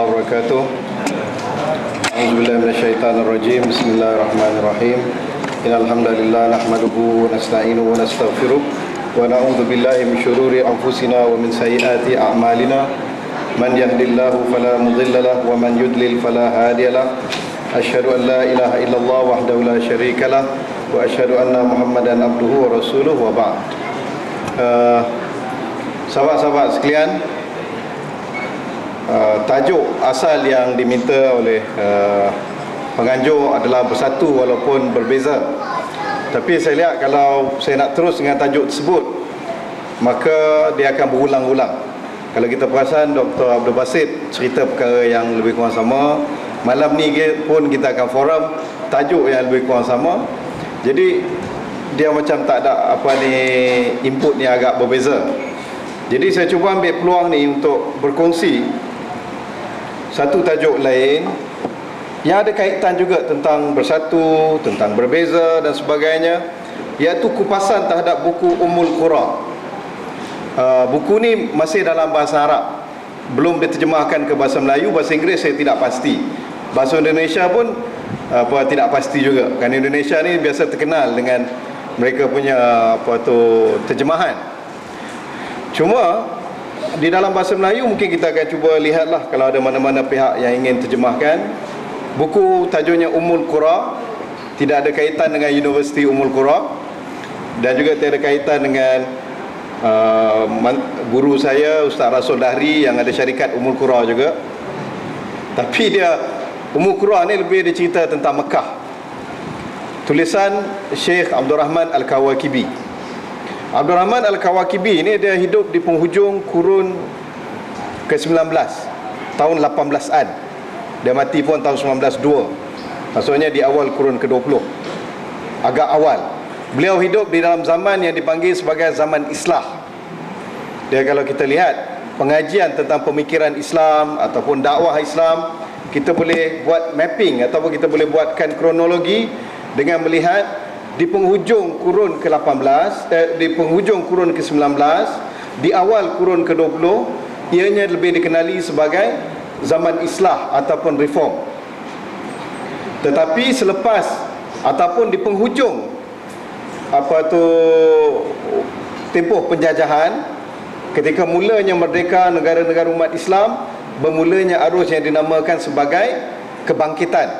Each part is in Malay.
wabarakatuh. A'udzubillahi minasyaitonir rajim. Bismillahirrahmanirrahim. Innal hamdalillah nahmaduhu wa nasta'inuhu wa nastaghfiruh wa na'udzu billahi min syururi anfusina wa min sayyiati a'malina. Man yahdihillahu fala mudilla lahu wa man yudlil fala hadiya lahu. Asyhadu an la ilaha illallah wahdahu la syarika lah wa asyhadu anna Muhammadan abduhu wa rasuluh wa ba'd. Sahabat-sahabat sekalian, tajuk asal yang diminta oleh penganjur adalah bersatu walaupun berbeza. Tapi saya lihat kalau saya nak terus dengan tajuk tersebut, maka dia akan berulang-ulang. Kalau kita perasan Dr. Abdul Basit cerita perkara yang lebih kurang sama, malam ni pun kita akan forum tajuk yang lebih kurang sama. Jadi dia macam tak ada input ni agak berbeza. Jadi saya cuba ambil peluang ni untuk berkongsi satu tajuk lain yang ada kaitan juga tentang bersatu, tentang berbeza dan sebagainya, iaitu kupasan terhadap buku Ummul Qura. Buku ni masih dalam bahasa Arab, belum diterjemahkan ke bahasa Melayu. Bahasa Inggeris saya tidak pasti. Bahasa Indonesia pun tidak pasti juga. Kerana Indonesia ni biasa terkenal dengan mereka punya terjemahan. Cuma di dalam bahasa Melayu mungkin kita akan cuba lihatlah kalau ada mana-mana pihak yang ingin terjemahkan. Buku tajuknya Ummul Qura, tidak ada kaitan dengan Universiti Ummul Qura dan juga tidak ada kaitan dengan guru saya Ustaz Rasul Dahri yang ada syarikat Ummul Qura juga. Tapi dia Ummul Qura ni lebih dia cerita tentang Mekah. Tulisan Syekh Abdul Rahman Al-Kawakibi. Abdul Rahman Al-Kawakibi ini dia hidup di penghujung kurun ke-19, tahun 18-an. Dia mati pun tahun 1902. Maksudnya di awal kurun ke-20, agak awal. Beliau hidup di dalam zaman yang dipanggil sebagai zaman Islah. Dia kalau kita lihat pengajian tentang pemikiran Islam ataupun dakwah Islam, kita boleh buat mapping ataupun kita boleh buatkan kronologi dengan melihat di penghujung kurun ke-18, di penghujung kurun ke-19, di awal kurun ke-20, ianya lebih dikenali sebagai zaman Islah ataupun reform. Tetapi selepas ataupun di penghujung tempoh penjajahan, ketika mulanya merdeka negara-negara umat Islam, bermulanya arus yang dinamakan sebagai kebangkitan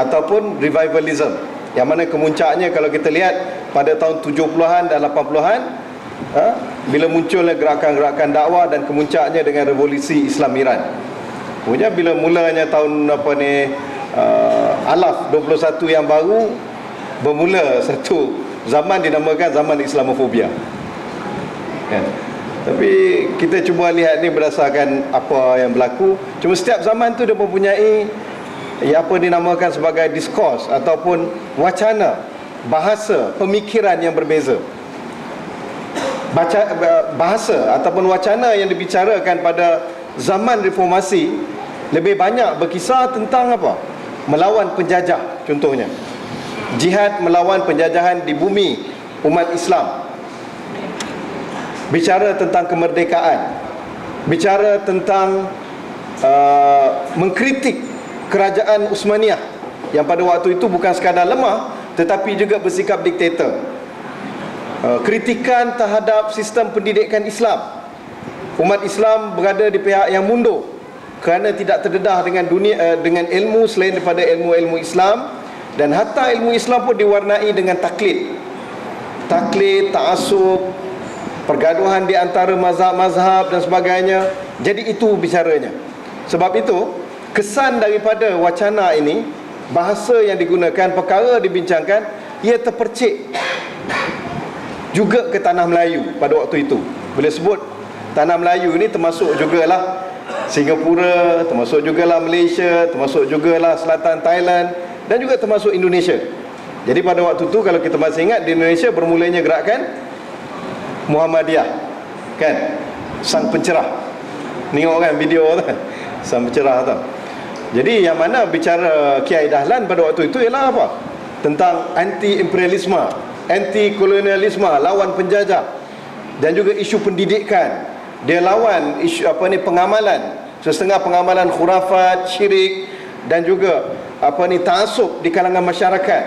ataupun revivalism, yang mana kemuncaknya kalau kita lihat pada tahun 70-an dan 80-an, bila munculnya gerakan-gerakan dakwah dan kemuncaknya dengan revolusi Islam Iran. Kemudian bila mulanya tahun Alaf 21 yang baru, bermula satu zaman dinamakan zaman Islamofobia, kan? Tapi kita cuba lihat ni berdasarkan apa yang berlaku. Cuma setiap zaman tu dia mempunyai apa dinamakan sebagai diskurs ataupun wacana, bahasa, pemikiran yang berbeza. Bahasa ataupun wacana yang dibicarakan pada zaman reformasi lebih banyak berkisar tentang apa? Melawan penjajah, contohnya jihad melawan penjajahan di bumi umat Islam. Bicara tentang kemerdekaan, bicara tentang mengkritik kerajaan Uthmaniyah yang pada waktu itu bukan sekadar lemah tetapi juga bersikap diktator. Kritikan terhadap sistem pendidikan Islam. Umat Islam berada di pihak yang mundur kerana tidak terdedah dengan dunia, dengan ilmu selain daripada ilmu-ilmu Islam, dan hatta ilmu Islam pun diwarnai dengan taklid, ta'assub, pergaduhan di antara mazhab-mazhab dan sebagainya. Jadi itu bicaranya. Sebab itu kesan daripada wacana ini, bahasa yang digunakan, perkara dibincangkan, ia terpercik juga ke tanah Melayu pada waktu itu. Bila sebut tanah Melayu ini termasuk jugalah Singapura, termasuk jugalah Malaysia, termasuk jugalah selatan Thailand dan juga termasuk Indonesia. Jadi pada waktu itu kalau kita masih ingat, di Indonesia bermulanya gerakan Muhammadiyah, kan? Sang pencerah. Tengok kan video tu, sang pencerah tu. Jadi yang mana bicara Kiai Dahlan pada waktu itu ialah apa? Tentang anti-imperialisme, anti-kolonialisme, lawan penjajah, dan juga isu pendidikan. Dia lawan isu pengamalan setengah pengamalan khurafat, syirik, dan juga ta'assub di kalangan masyarakat.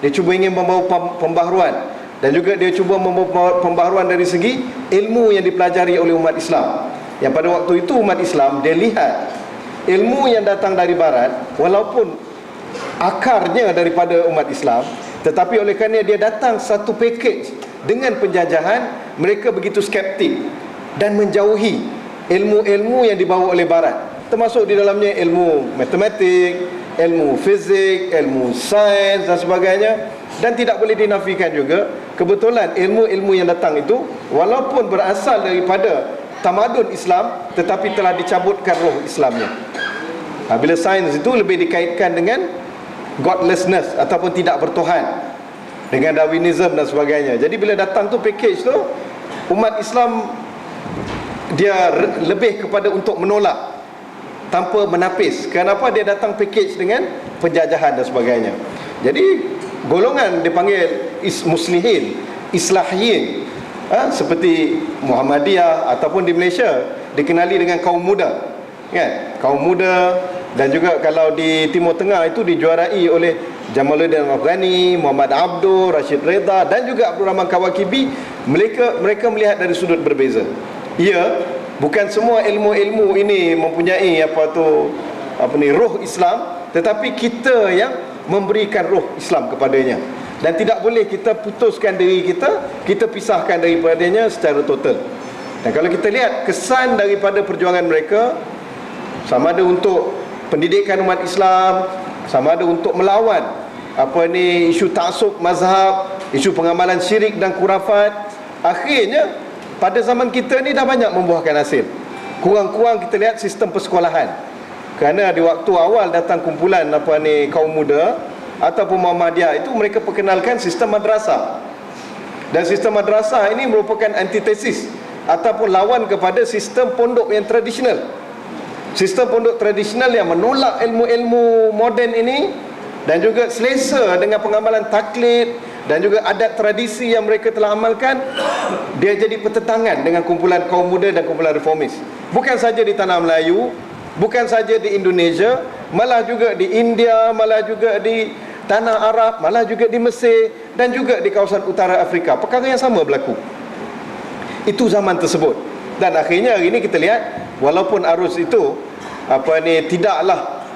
Dia cuba ingin membawa pembaharuan, dan juga dia cuba membawa pembaharuan dari segi ilmu yang dipelajari oleh umat Islam. Yang pada waktu itu umat Islam, dia lihat ilmu yang datang dari barat, walaupun akarnya daripada umat Islam, tetapi oleh kerana dia datang satu package dengan penjajahan, mereka begitu skeptik dan menjauhi ilmu-ilmu yang dibawa oleh barat, termasuk di dalamnya ilmu matematik, ilmu fizik, ilmu sains dan sebagainya. Dan tidak boleh dinafikan juga, kebetulan ilmu-ilmu yang datang itu walaupun berasal daripada tamadun Islam, tetapi telah dicabutkan roh Islamnya. Bila sains itu lebih dikaitkan dengan godlessness ataupun tidak bertuhan, dengan Darwinism dan sebagainya. Jadi bila datang tu package tu, umat Islam dia lebih kepada untuk menolak tanpa menapis. Kenapa? Dia datang package dengan penjajahan dan sebagainya. Jadi golongan dipanggil muslihin, islahiyin, seperti Muhammadiyah ataupun di Malaysia dikenali dengan kaum muda, kan? Kaum muda. Dan juga kalau di Timur Tengah itu dijuarai oleh Jamaluddin Afghani, Muhammad Abdul, Rashid Reza dan juga Abdul Rahman Kawakibi. Mereka melihat dari sudut berbeza. Ya, bukan semua ilmu-ilmu ini mempunyai roh Islam, tetapi kita yang memberikan roh Islam kepadanya. Dan tidak boleh kita putuskan diri kita pisahkan daripadanya secara total. Dan kalau kita lihat kesan daripada perjuangan mereka, sama ada untuk pendidikan umat Islam, sama ada untuk melawan isu ta'assub mazhab, isu pengamalan syirik dan khurafat, akhirnya pada zaman kita ni dah banyak membuahkan hasil. Kurang-kurang kita lihat sistem persekolahan. Kerana di waktu awal datang kumpulan kaum muda ataupun Muhammadiyah itu, mereka perkenalkan sistem madrasah. Dan sistem madrasah ini merupakan antitesis ataupun lawan kepada sistem pondok yang tradisional. Sistem pondok tradisional yang menolak ilmu-ilmu moden ini, dan juga selesa dengan pengamalan taklid dan juga adat tradisi yang mereka telah amalkan, dia jadi pertentangan dengan kumpulan kaum muda dan kumpulan reformis. Bukan saja di tanah Melayu, bukan saja di Indonesia, malah juga di India, malah juga di tanah Arab, malah juga di Mesir dan juga di kawasan utara Afrika. Perkara yang sama berlaku. Itu zaman tersebut. Dan akhirnya hari ini kita lihat, walaupun arus itu tidaklah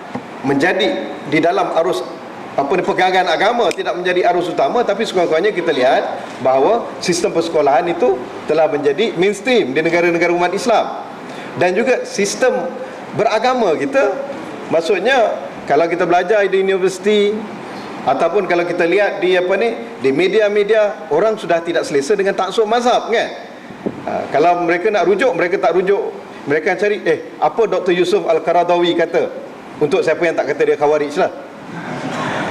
menjadi di dalam arus pegangan agama, tidak menjadi arus utama, tapi sekurang-kurangnya kita lihat bahawa sistem persekolahan itu telah menjadi mainstream di negara-negara umat Islam. Dan juga sistem beragama kita, maksudnya kalau kita belajar di universiti ataupun kalau kita lihat di di media-media, orang sudah tidak selesa dengan ta'assub mazhab, kan? Kalau mereka nak rujuk, mereka tak rujuk, mereka cari apa Dr. Yusuf Al-Qaradawi kata untuk siapa yang tak kata dia khawarij lah.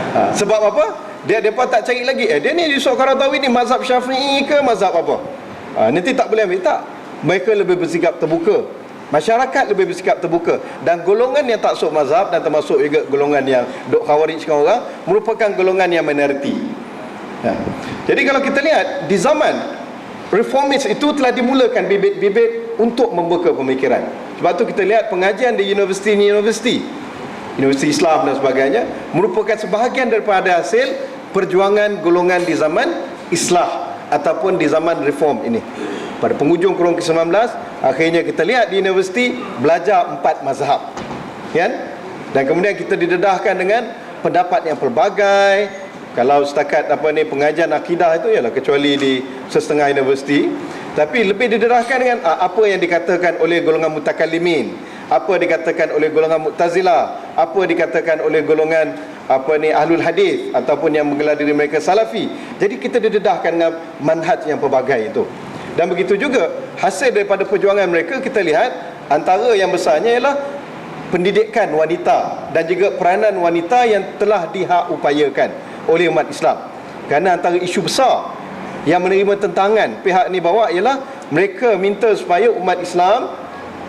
Sebab apa? Dia tak cari lagi dia ni Yusuf Al-Qaradawi ni mazhab Syafi'i ke mazhab apa? Nanti tak boleh ambil. Tak. Mereka lebih bersikap terbuka, masyarakat lebih bersikap terbuka. Dan golongan yang taksub mazhab, dan termasuk juga golongan yang dok khawarijkan orang, merupakan golongan yang minoriti. Jadi kalau kita lihat di zaman reformis itu telah dimulakan bibit-bibit untuk membuka pemikiran. Sebab tu kita lihat pengajian di universiti Islam dan sebagainya merupakan sebahagian daripada hasil perjuangan golongan di zaman Islah ataupun di zaman reform ini. Pada penghujung kurun ke-19, akhirnya kita lihat di universiti belajar 4 mazhab, kan? Dan kemudian kita didedahkan dengan pendapat yang pelbagai. Kalau setakat pengajian akidah itu ialah kecuali di setengah universiti, tapi lebih didedahkan dengan apa yang dikatakan oleh golongan mutakallimin, apa dikatakan oleh golongan Mu'tazilah, apa dikatakan oleh golongan ahlul hadis ataupun yang menggelar diri mereka salafi. Jadi kita didedahkan dengan manhaj yang pelbagai itu. Dan begitu juga hasil daripada perjuangan mereka, kita lihat antara yang besarnya ialah pendidikan wanita dan juga peranan wanita yang telah dihak-upayakan oleh umat Islam. Kerana antara isu besar yang menerima tentangan pihak ni bawa ialah mereka minta supaya umat Islam,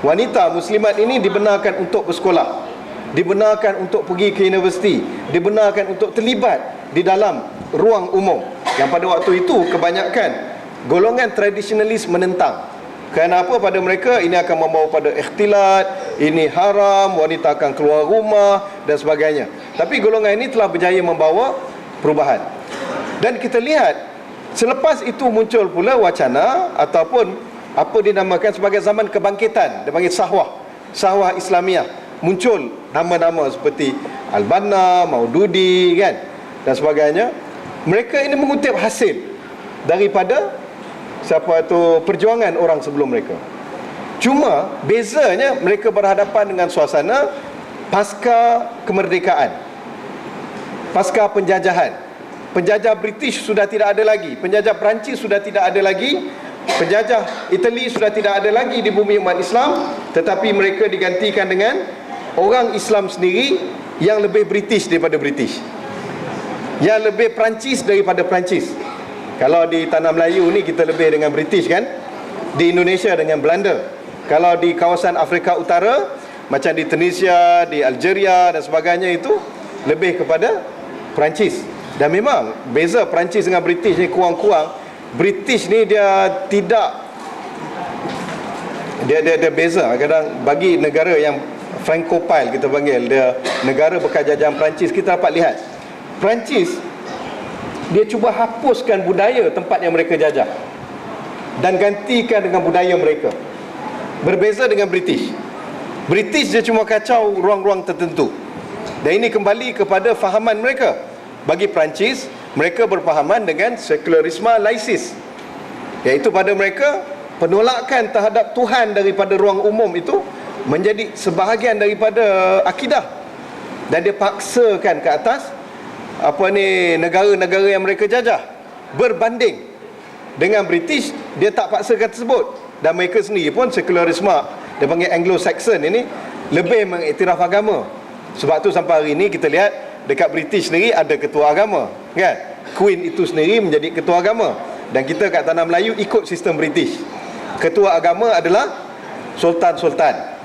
wanita muslimat ini dibenarkan untuk bersekolah, dibenarkan untuk pergi ke universiti, dibenarkan untuk terlibat di dalam ruang umum, yang pada waktu itu kebanyakan golongan tradisionalis menentang. Kerana apa? Pada mereka ini akan membawa pada ikhtilat, ini haram, wanita akan keluar rumah dan sebagainya. Tapi golongan ini telah berjaya membawa perubahan. Dan kita lihat selepas itu muncul pula wacana ataupun apa dinamakan sebagai zaman kebangkitan, dia panggil Sahwah Islamiah. Muncul nama-nama seperti Al-Banna, Maududi kan dan sebagainya. Mereka ini mengutip hasil daripada perjuangan orang sebelum mereka. Cuma bezanya mereka berhadapan dengan suasana pasca kemerdekaan, pasca penjajahan. Penjajah British sudah tidak ada lagi, penjajah Perancis sudah tidak ada lagi, penjajah Itali sudah tidak ada lagi di bumi umat Islam, tetapi mereka digantikan dengan orang Islam sendiri yang lebih British daripada British, yang lebih Perancis daripada Perancis. Kalau di tanah Melayu ni kita lebih dengan British kan, di Indonesia dengan Belanda. Kalau di kawasan Afrika Utara macam di Tunisia, di Algeria dan sebagainya itu lebih kepada Perancis. Dan memang beza Perancis dengan British ni kurang-kurang. British ni dia tidak, dia beza. Kadang bagi negara yang Francophile kita panggil, dia negara bekas jajahan Perancis, kita dapat lihat Perancis dia cuba hapuskan budaya tempat yang mereka jajah dan gantikan dengan budaya mereka. Berbeza dengan British. British dia cuma kacau ruang-ruang tertentu. Dan ini kembali kepada fahaman mereka. Bagi Perancis, mereka berfahaman dengan sekularisme laisis, iaitu pada mereka penolakan terhadap Tuhan daripada ruang umum itu menjadi sebahagian daripada akidah, dan dia paksakan ke atas negara-negara yang mereka jajah. Berbanding dengan British, dia tak paksakan tersebut. Dan mereka sendiri pun sekularisme, dia panggil Anglo-Saxon ini, lebih mengiktiraf agama. Sebab tu sampai hari ini kita lihat dekat British sendiri ada ketua agama kan? Queen itu sendiri menjadi ketua agama. Dan kita kat tanah Melayu ikut sistem British. Ketua agama adalah Sultan-Sultan.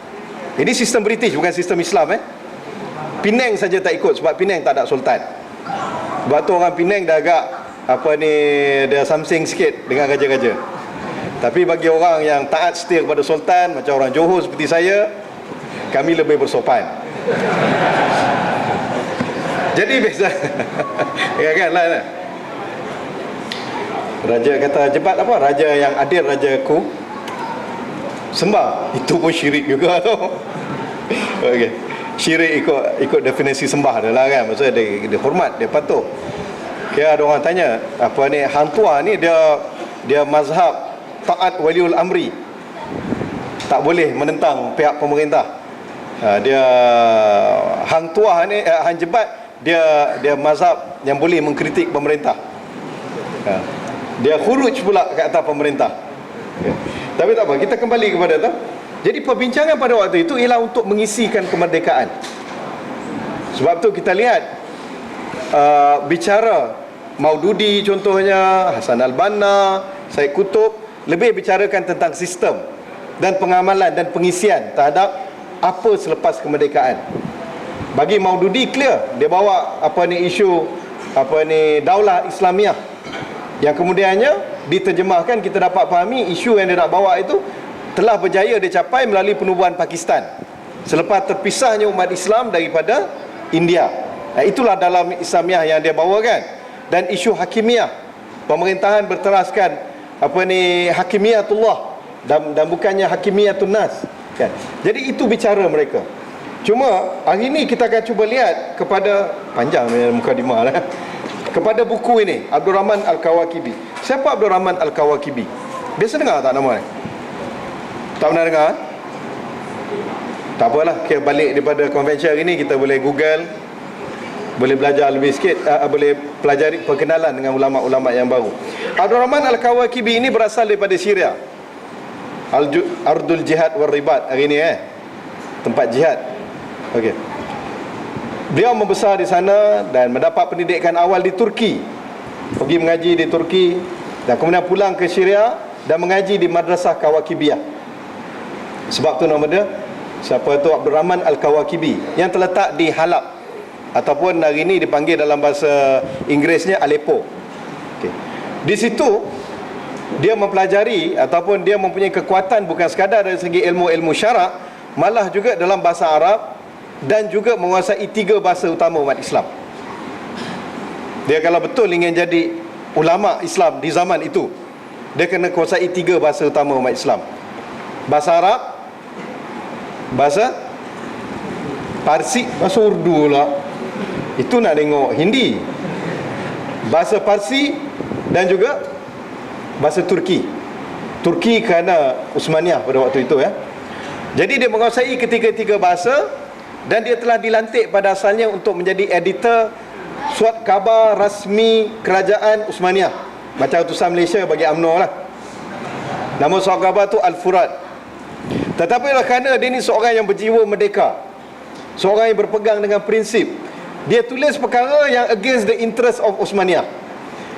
Jadi sistem British, bukan sistem Islam. Penang saja tak ikut, sebab Penang tak ada Sultan. Sebab tu orang Penang dah agak dia samsing sikit dengan raja-raja. Tapi bagi orang yang taat setia kepada Sultan, macam orang Johor seperti saya, kami lebih bersopan. Jadi beza. Ya kan lah. Raja kata jebat apa? Raja yang adil, rajaku sembah. Itu pun syirik juga tu. Okey. Syirik ikut definisi sembah dia lah kan. Maksudnya dia hormat, dia patuh. Ya, ada orang tanya, Hang Tuah ni dia mazhab taat waliul amri, tak boleh menentang pihak pemerintah. Dia Hang Tuah ni, Hang Jebat, dia mazhab yang boleh mengkritik pemerintah. Dia khuruj pula ke atas pemerintah. Tapi tak apa, kita kembali kepada tu. Jadi perbincangan pada waktu itu ialah untuk mengisikan kemerdekaan. Sebab tu kita lihat bicara Maududi contohnya, Hasan Al-Banna, Syed Qutb lebih bicarakan tentang sistem dan pengamalan dan pengisian terhadap apa selepas kemerdekaan. Bagi Maududi clear, dia bawa isu Daulah Islamiah, yang kemudiannya diterjemahkan, kita dapat fahami isu yang dia nak bawa itu telah berjaya dicapai melalui penubuhan Pakistan selepas terpisahnya umat Islam daripada India. Itulah dalam Islamiah yang dia bawa kan. Dan isu hakimiyah, pemerintahan berteraskan hakimiyatullah dan bukannya hakimiyatun nas kan. Jadi itu bicara mereka. Cuma hari ini kita akan cuba lihat kepada panjang mukadimah lah, kepada buku ini, Abdul Rahman Al-Kawakibi. Siapa Abdul Rahman Al-Kawakibi? Biasa dengar tak nama ni? Tak pernah dengar? Tak apalah, kita balik daripada konvensyen hari ni, kita boleh Google, boleh belajar lebih sikit, boleh pelajari perkenalan dengan ulama-ulama yang baru. Abdul Rahman Al-Kawakibi ini berasal daripada Syria, Ardul Jihad wal Ribat hari ni tempat jihad. Okey. Beliau membesar di sana dan mendapat pendidikan awal di Turki. Pergi mengaji di Turki dan kemudian pulang ke Syria dan mengaji di Madrasah Kawakibiyah. Sebab tu nama dia Abdul Rahman Al-Kawakibi, yang terletak di Halab, ataupun hari ini dipanggil dalam bahasa Inggerisnya Aleppo. Okay. Di situ dia mempelajari ataupun dia mempunyai kekuatan bukan sekadar dari segi ilmu-ilmu syarak, malah juga dalam bahasa Arab, dan juga menguasai 3 bahasa utama umat Islam. Dia kalau betul ingin jadi ulama Islam di zaman itu, dia kena kuasai 3 bahasa utama umat Islam. Bahasa Arab, bahasa Parsi, bahasa Urdu lah, itu nak tengok Hindi, bahasa Parsi, dan juga bahasa Turki. Turki kerana Uthmaniyah pada waktu itu, ya. Jadi dia menguasai ketiga-tiga bahasa, dan dia telah dilantik pada asalnya untuk menjadi editor surat khabar rasmi kerajaan Uthmaniyah, macam utusan Malaysia bagi UMNO lah. Nama surat khabar tu Al-Furat. Tetapi kerana dia ni seorang yang berjiwa merdeka, seorang yang berpegang dengan prinsip, dia tulis perkara yang against the interest of Uthmaniyah.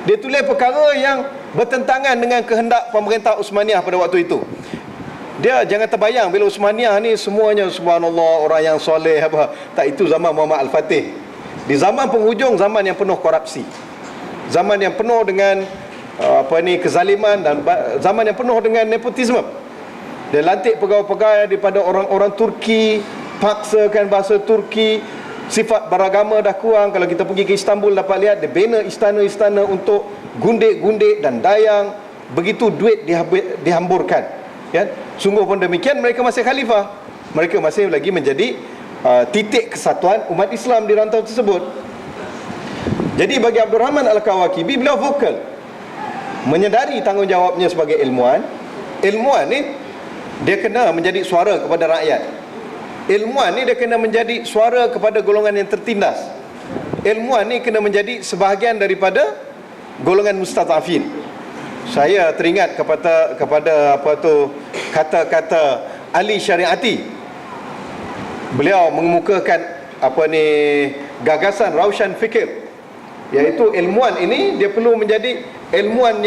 Dia tulis perkara yang bertentangan dengan kehendak pemerintah Uthmaniyah pada waktu itu. Dia jangan terbayang bila Uthmaniyah ni semuanya subhanallah, orang yang soleh apa. Tak, itu zaman Muhammad Al-Fatih. Di zaman penghujung, zaman yang penuh korupsi, zaman yang penuh dengan kezaliman, dan zaman yang penuh dengan nepotisme. Dia lantik pegawai-pegawai daripada orang-orang Turki, paksakan bahasa Turki, sifat beragama dah kurang. Kalau kita pergi ke Istanbul dapat lihat dia bina istana-istana untuk gundik-gundik dan dayang. Begitu duit dihamburkan, kan? Sungguh pun demikian, mereka masih khalifah, mereka masih lagi menjadi titik kesatuan umat Islam di rantau tersebut. Jadi bagi Abdul Rahman Al-Kawakibi, beliau vokal, menyedari tanggungjawabnya sebagai ilmuwan. Ilmuwan ni dia kena menjadi suara kepada rakyat. Ilmuwan ni dia kena menjadi suara kepada golongan yang tertindas. Ilmuwan ni kena menjadi sebahagian daripada golongan mustadafin. Saya teringat kepada kata-kata Ali Syariati. Beliau mengemukakan gagasan Raushan Fikir, iaitu ilmuwan ini dia perlu menjadi ilmuwan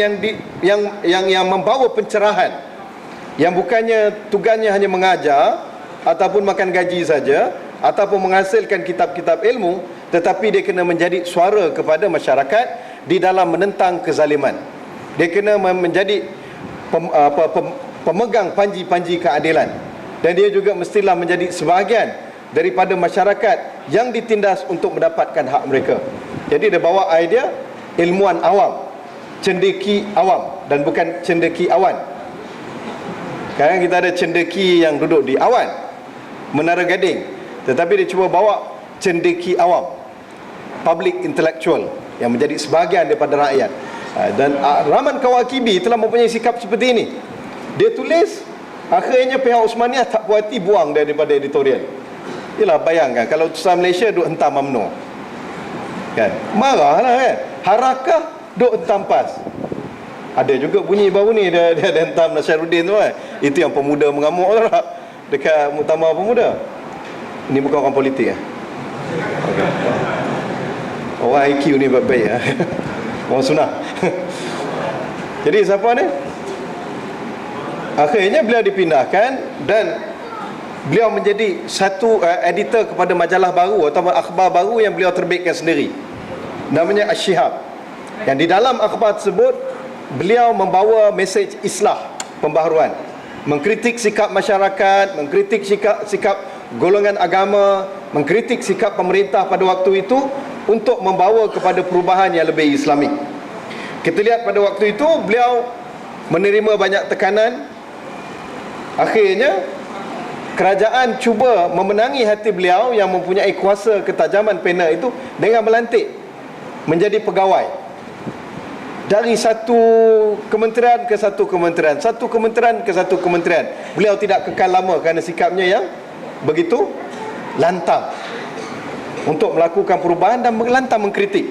yang membawa pencerahan, yang bukannya tugasnya hanya mengajar ataupun makan gaji saja, ataupun menghasilkan kitab-kitab ilmu, tetapi dia kena menjadi suara kepada masyarakat di dalam menentang kezaliman. Dia kena menjadi pemegang panji-panji keadilan, dan dia juga mestilah menjadi sebahagian daripada masyarakat yang ditindas untuk mendapatkan hak mereka. Jadi dia bawa idea ilmuwan awam, cendeki awam, dan bukan cendeki awan. Sekarang kita ada cendeki yang duduk di awan, Menara Gading, tetapi dia cuba bawa cendeki awam, public intellectual, yang menjadi sebahagian daripada rakyat. Dan Rahman Kawakibi telah mempunyai sikap seperti ini. Dia tulis, akhirnya pihak Uthmaniyah tak puas hati, buang daripada editorial. Yalah, bayangkan kalau utusan Malaysia duk hentam UMNO, kan? Marahlah, kan? Harakah duk hentam PAS. Ada juga bunyi baru ni dia hentam Nasyaruddin tu, kan? Itu yang pemuda mengamuk lah dekat muktamar pemuda. Ini bukan orang politik, okay. Orang IQ ni baik-baik, orang sunnah. Jadi siapa ni? Akhirnya beliau dipindahkan, dan beliau menjadi satu editor kepada majalah baru atau akhbar baru yang beliau terbitkan sendiri, namanya Asy-Syihab. Yang di dalam akhbar tersebut beliau membawa mesej islah, pembaharuan, mengkritik sikap masyarakat, mengkritik sikap golongan agama, mengkritik sikap pemerintah pada waktu itu untuk membawa kepada perubahan yang lebih Islamik. Kita lihat pada waktu itu beliau menerima banyak tekanan. Akhirnya kerajaan cuba memenangi hati beliau yang mempunyai kuasa ketajaman pena itu dengan melantik menjadi pegawai dari satu kementerian ke satu kementerian, satu kementerian ke satu kementerian. Beliau tidak kekal lama kerana sikapnya yang begitu lantang untuk melakukan perubahan dan lantang mengkritik.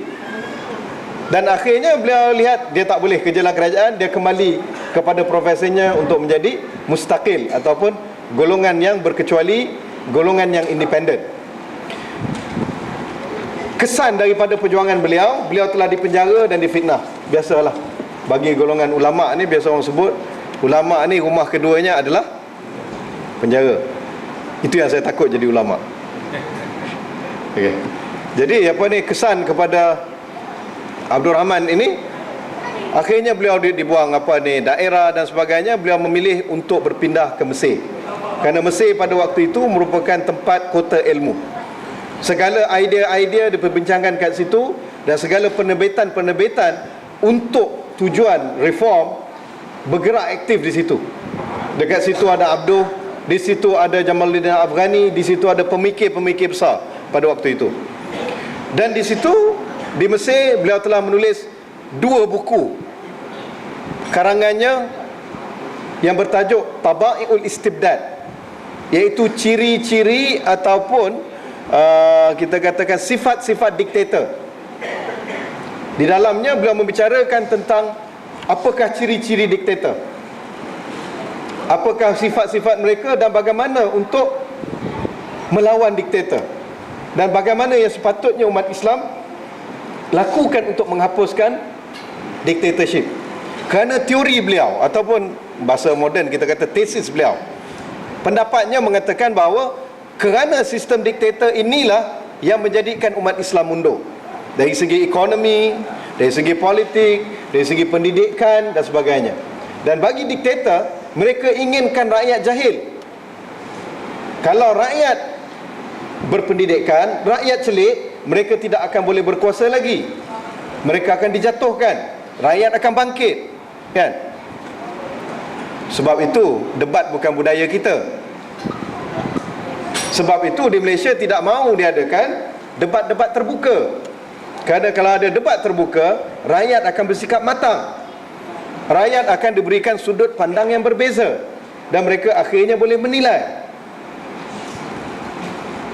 Dan akhirnya beliau lihat dia tak boleh kerja dalam kerajaan, dia kembali kepada profesinya untuk menjadi mustaqil ataupun golongan yang berkecuali, golongan yang independen. Kesan daripada perjuangan beliau telah dipenjara dan difitnah. Biasalah, bagi golongan ulama' ni, biasa orang sebut ulama' ni rumah keduanya adalah penjara. Itu yang saya takut jadi ulama'. Okay. Jadi kesan kepada Abdul Rahman ini, akhirnya beliau dibuang daerah dan sebagainya. Beliau memilih untuk berpindah ke Mesir. Kerana Mesir pada waktu itu merupakan tempat kota ilmu. Segala idea-idea diperbincangkan kat situ, dan segala penerbitan-penerbitan untuk tujuan reform bergerak aktif di situ. Dekat situ ada Abduh, di situ ada Jamaluddin Afghani, di situ ada pemikir-pemikir besar pada waktu itu. Dan di situ, di Mesir, beliau telah menulis 2 buku karangannya yang bertajuk Taba'iul Istibdad, iaitu ciri-ciri ataupun kita katakan sifat-sifat diktator. Di dalamnya beliau membicarakan tentang apakah ciri-ciri diktator, apakah sifat-sifat mereka, dan bagaimana untuk melawan diktator, dan bagaimana yang sepatutnya umat Islam lakukan untuk menghapuskan dictatorship. Kerana teori beliau, ataupun bahasa moden kita kata tesis beliau, pendapatnya mengatakan bahawa kerana sistem diktator inilah yang menjadikan umat Islam mundur dari segi ekonomi, dari segi politik, dari segi pendidikan dan sebagainya. Dan bagi diktator, mereka inginkan rakyat jahil. Kalau rakyat berpendidikan, rakyat celik, mereka tidak akan boleh berkuasa lagi. Mereka akan dijatuhkan, rakyat akan bangkit, kan? Sebab itu debat bukan budaya kita. Sebab itu di Malaysia tidak mahu diadakan debat-debat terbuka. Kerana kalau ada debat terbuka, rakyat akan bersikap matang. Rakyat akan diberikan sudut pandang yang berbeza, dan mereka akhirnya boleh menilai.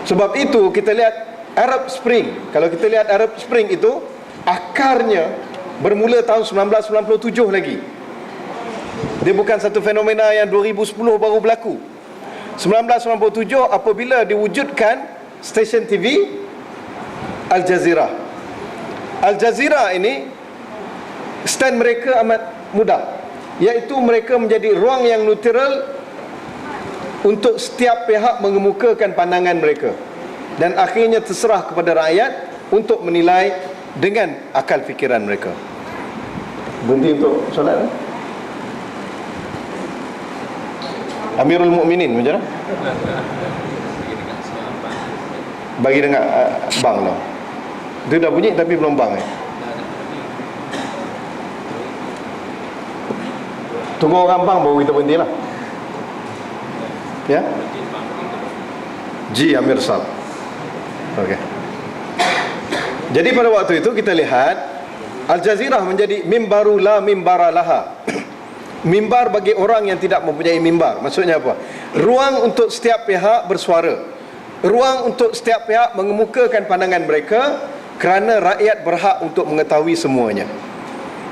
Sebab itu kita lihat Arab Spring. Kalau kita lihat Arab Spring itu, akarnya bermula tahun 1997 lagi. Dia bukan satu fenomena yang 2010 baru berlaku. 1997 apabila diwujudkan stesen TV Al Jazeera. Al Jazeera ini stand mereka amat mudah, iaitu mereka menjadi ruang yang neutral untuk setiap pihak mengemukakan pandangan mereka, dan akhirnya terserah kepada rakyat untuk menilai dengan akal fikiran mereka. Berhenti untuk solat, Amirul Mukminin macam mana? Bagi dengar bang lah. Dia dah bunyi tapi belum bang. Tunggu orang bang baru kita berhenti lah. Ya? Ji Amir Sab. Okey. Jadi pada waktu itu kita lihat Al Jazeera menjadi mimbaru la mimbara laha. Mimbar bagi orang yang tidak mempunyai mimbar. Maksudnya apa? Ruang untuk setiap pihak bersuara, ruang untuk setiap pihak mengemukakan pandangan mereka, kerana rakyat berhak untuk mengetahui semuanya,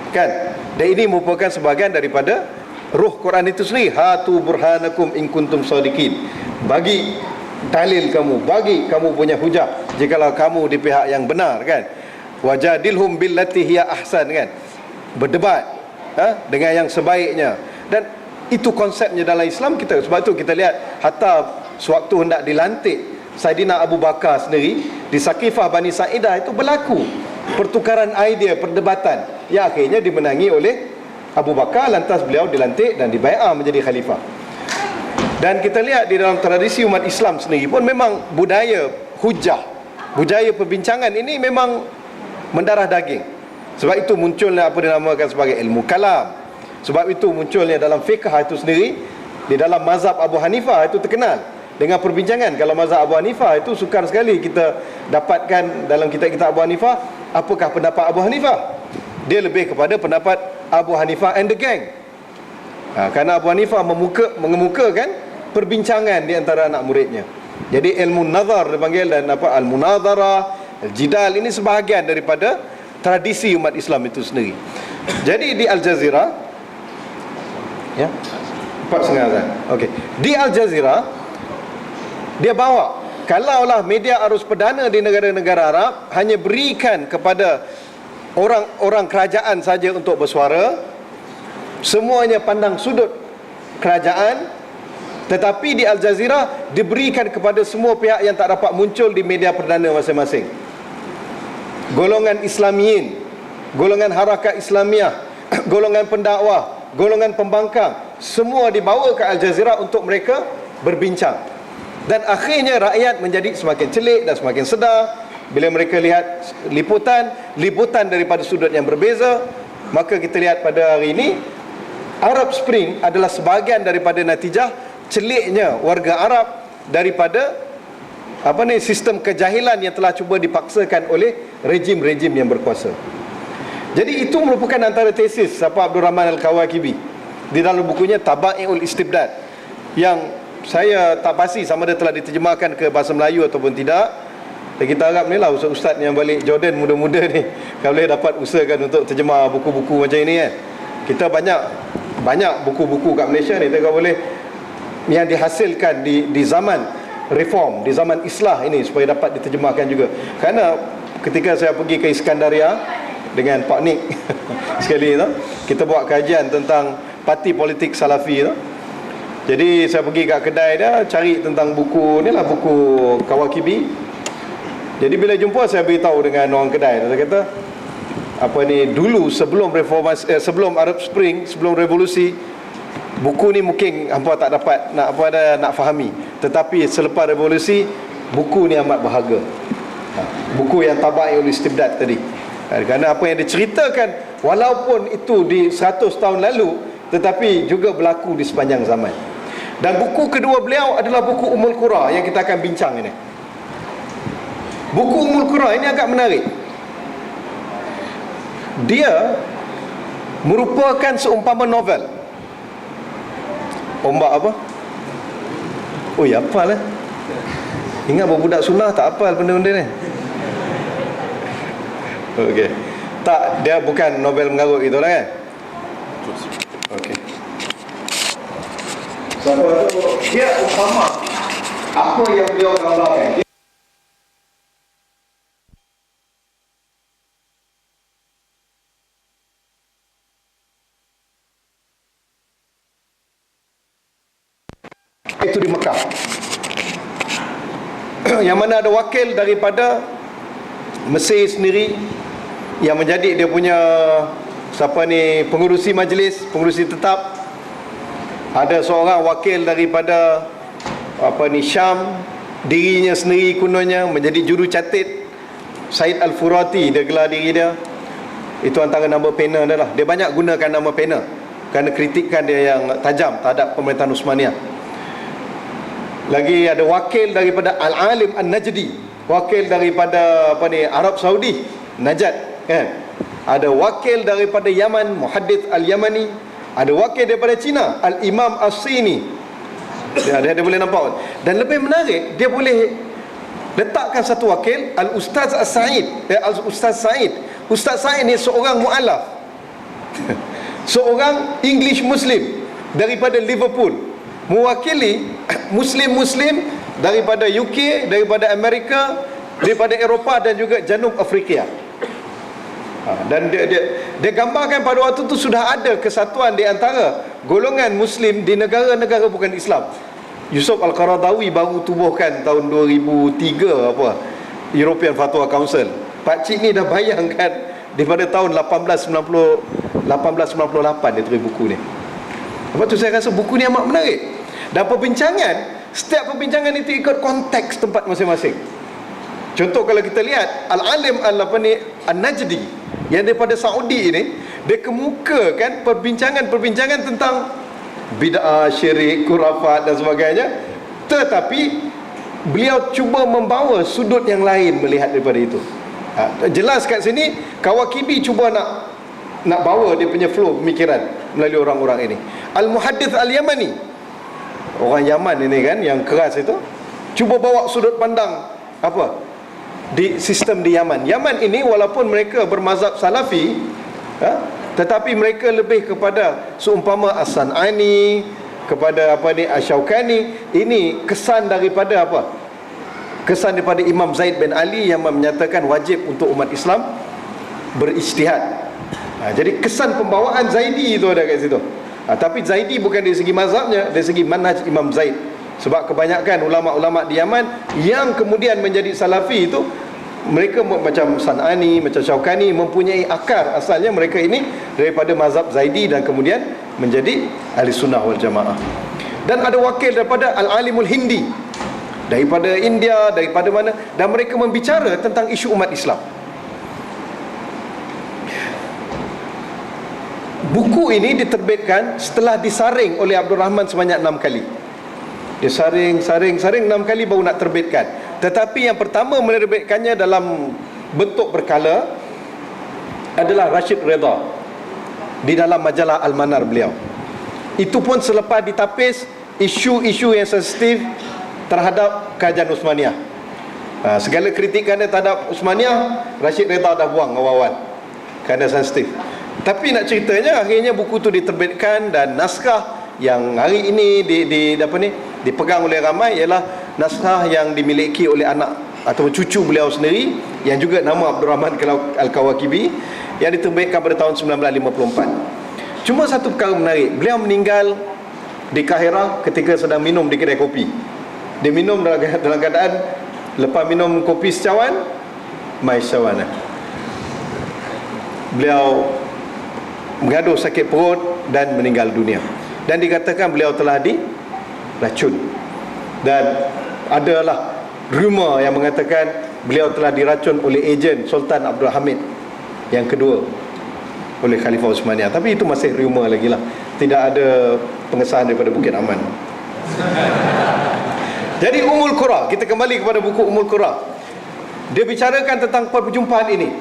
kan? Dan ini merupakan sebahagian daripada ruh Quran itu sendiri. Hatu burhanakum in kuntum sadiqin. Bagi dalil kamu, bagi kamu punya hujah jikalau kamu di pihak yang benar, kan? Wajadilhum billati hiya ahsan, kan? Berdebat dengan yang sebaiknya. Dan itu konsepnya dalam Islam kita. Sebab itu kita lihat hatta sewaktu hendak dilantik Saidina Abu Bakar sendiri di Saqifah Bani Sa'idah, itu berlaku pertukaran idea, perdebatan yang akhirnya dimenangi oleh Abu Bakar. Lantas beliau dilantik dan dibai'ah menjadi khalifah. Dan kita lihat di dalam tradisi umat Islam sendiri pun memang budaya hujah, budaya perbincangan ini memang mendarah daging. Sebab itu munculnya apa dinamakan sebagai ilmu kalam. Sebab itu munculnya dalam fiqh itu sendiri. Di dalam mazhab Abu Hanifah itu terkenal dengan perbincangan. Kalau mazhab Abu Hanifah itu sukar sekali kita dapatkan dalam kitab-kitab Abu Hanifah apakah pendapat Abu Hanifah. Dia lebih kepada pendapat Abu Hanifah and the gang. Kerana Abu Hanifah mengemukakan perbincangan di antara anak muridnya. Jadi ilmu nazar dipanggil, dan al-munazara, al-jidal, ini sebahagian daripada tradisi umat Islam itu sendiri. Jadi di Al Jazeera, ya, 4:30 azan. Okey. Di Al Jazeera dia bawa, kalaulah media arus perdana di negara-negara Arab hanya berikan kepada orang-orang kerajaan saja untuk bersuara, semuanya pandang sudut kerajaan, tetapi di Al Jazeera diberikan kepada semua pihak yang tak dapat muncul di media perdana masing-masing. Golongan Islamiyin, golongan harakat Islamiah, golongan pendakwah, golongan pembangkang, semua dibawa ke Al Jazeera untuk mereka berbincang. Dan akhirnya rakyat menjadi semakin celik dan semakin sedar bila mereka lihat liputan daripada sudut yang berbeza. Maka kita lihat pada hari ini Arab Spring adalah sebahagian daripada natijah celiknya warga Arab daripada sistem kejahilan yang telah cuba dipaksakan oleh rejim-rejim yang berkuasa. Jadi itu merupakan antara tesis Abdul Rahman Al-Kawakibi di dalam bukunya Taba'i'ul Istibdad, yang saya tak pasti sama ada telah diterjemahkan ke bahasa Melayu ataupun tidak. Dan kita harap ni lah ustaz-ustaz yang balik Jordan muda-muda ni kalau boleh dapat usahakan untuk terjemah buku-buku macam ini kan. Kita banyak buku-buku kat Malaysia ni kalau boleh yang dihasilkan di zaman reform, di zaman islah ini, supaya dapat diterjemahkan juga. Kerana ketika saya pergi ke Iskandaria dengan Pak Nik sekali tu, kita buat kajian tentang parti politik Salafi tu. Jadi saya pergi kat kedai dia cari tentang buku ni lah, buku Kawakibi. Jadi bila jumpa saya beritahu dengan orang kedai, dia kata dulu sebelum reformasi, sebelum Arab Spring, sebelum revolusi, buku ni mungkin hampa tak dapat nak fahami, tetapi selepas revolusi buku ni amat berharga. Buku yang Taba'i'ul Istibdad tadi, kerana apa yang diceritakan walaupun itu di 100 tahun lalu, tetapi juga berlaku di sepanjang zaman. Dan buku kedua beliau adalah buku Ummul Qura yang kita akan bincang ini. Buku Ummul Qura ini agak menarik. Dia merupakan seumpama novel. Ombak apa? Oh ya, hafal lah. Ingat budak sunnah tak hafal benda-benda ni. Okey. Tak, dia bukan novel mengarut itulah kan. Okey. Sebab tu dia umpama apa yang beliau gambarkan. Itu di Mekah, yang mana ada wakil daripada Mesir sendiri yang menjadi dia punya pengurusi majlis, pengurusi tetap. Ada seorang wakil daripada Syam, dirinya sendiri kononnya menjadi juru catat, Said Al-Furati dia gelar diri dia. Itu antara nama pena dia lah. Dia banyak gunakan nama pena kerana kritikan dia yang tajam terhadap pemerintahan Uthmaniyah. Lagi ada wakil daripada Al-Alim An-Najdi, wakil daripada Arab Saudi, Najat kan. Ada wakil daripada Yaman, Muhaddits Al-Yamani. Ada wakil daripada Cina, Al-Imam As-Sini. Dia boleh nampak. Dan lebih menarik, dia boleh letakkan satu wakil, Al-Ustaz As-Sa'id, Al-Ustaz Sa'id. Ustaz Sa'id ni seorang mu'alaf, seorang English Muslim daripada Liverpool, mewakili Muslim-Muslim daripada UK, daripada Amerika, daripada Eropah dan juga Janub Afrika. Dan dia gambarkan pada waktu itu sudah ada kesatuan di antara golongan Muslim di negara-negara bukan Islam. Yusuf Al-Qaradawi baru tubuhkan tahun 2003 European Fatwa Council. Pak Cik ni dah bayangkan daripada tahun 1898 dia tulis buku ni. Sebab tu saya rasa buku ni amat menarik. Dan setiap perbincangan itu ikut konteks tempat masing-masing. Contoh kalau kita lihat Al-Alim An-Najdi yang daripada Saudi ini, dia kemukakan perbincangan tentang bid'ah, syirik, khurafat dan sebagainya. Tetapi beliau cuba membawa sudut yang lain melihat daripada itu. Jelas kat sini Kawakibi cuba nak bawa dia punya flow pemikiran melalui orang-orang ini. Al-Muhaddits Al-Yamani, orang Yaman ini kan yang keras itu, cuba bawa sudut pandang di sistem di Yaman. Yaman ini walaupun mereka bermazhab Salafi, tetapi mereka lebih kepada seumpama As-San'ani, kepada Asy-Syaukani. Ini kesan daripada kesan daripada Imam Zaid bin Ali yang menyatakan wajib untuk umat Islam berijtihad. Jadi kesan pembawaan Zaidi itu ada kat situ. Tapi Zaidi bukan dari segi mazhabnya, dari segi manhaj Imam Zaid. Sebab kebanyakan ulama-ulama di Yaman yang kemudian menjadi Salafi itu, mereka macam San'ani, macam Syaukani, mempunyai akar asalnya mereka ini daripada mazhab Zaidi dan kemudian menjadi Ahli Sunnah wal Jamaah. Dan ada wakil daripada Al-Alimul Hindi, daripada India, daripada mana, dan mereka membicara tentang isu umat Islam. Buku ini diterbitkan setelah disaring oleh Abdul Rahman sebanyak 6 kali. Dia saring 6 kali baru nak terbitkan. Tetapi yang pertama menerbitkannya dalam bentuk berkala adalah Rashid Redha di dalam majalah Al-Manar beliau. Itu pun selepas ditapis isu-isu yang sensitif terhadap kerajaan Uthmaniyah. Segala kritikan dia terhadap Uthmaniyah, Rashid Redha dah buang awal-awal kerana sensitif. Tapi nak ceritanya, akhirnya buku tu diterbitkan, dan naskah yang hari ini dipegang oleh ramai ialah naskah yang dimiliki oleh anak atau cucu beliau sendiri, yang juga nama Abdul Rahman Al-Kawakibi, yang diterbitkan pada tahun 1954. Cuma satu perkara menarik, beliau meninggal di Kahirah ketika sedang minum di kedai kopi. Dia minum dalam keadaan lepas minum kopi secawan, mai secawan. Beliau mengaduh sakit perut dan meninggal dunia, dan dikatakan beliau telah diracun. Dan adalah rumor yang mengatakan beliau telah diracun oleh ejen Sultan Abdul Hamid yang kedua oleh Khalifah Uthmaniyah. Tapi itu masih rumor lagi lah, tidak ada pengesahan daripada Bukit Aman. Jadi Ummul Qura, kita kembali kepada buku Ummul Qura. Dia bicarakan tentang perjumpaan ini.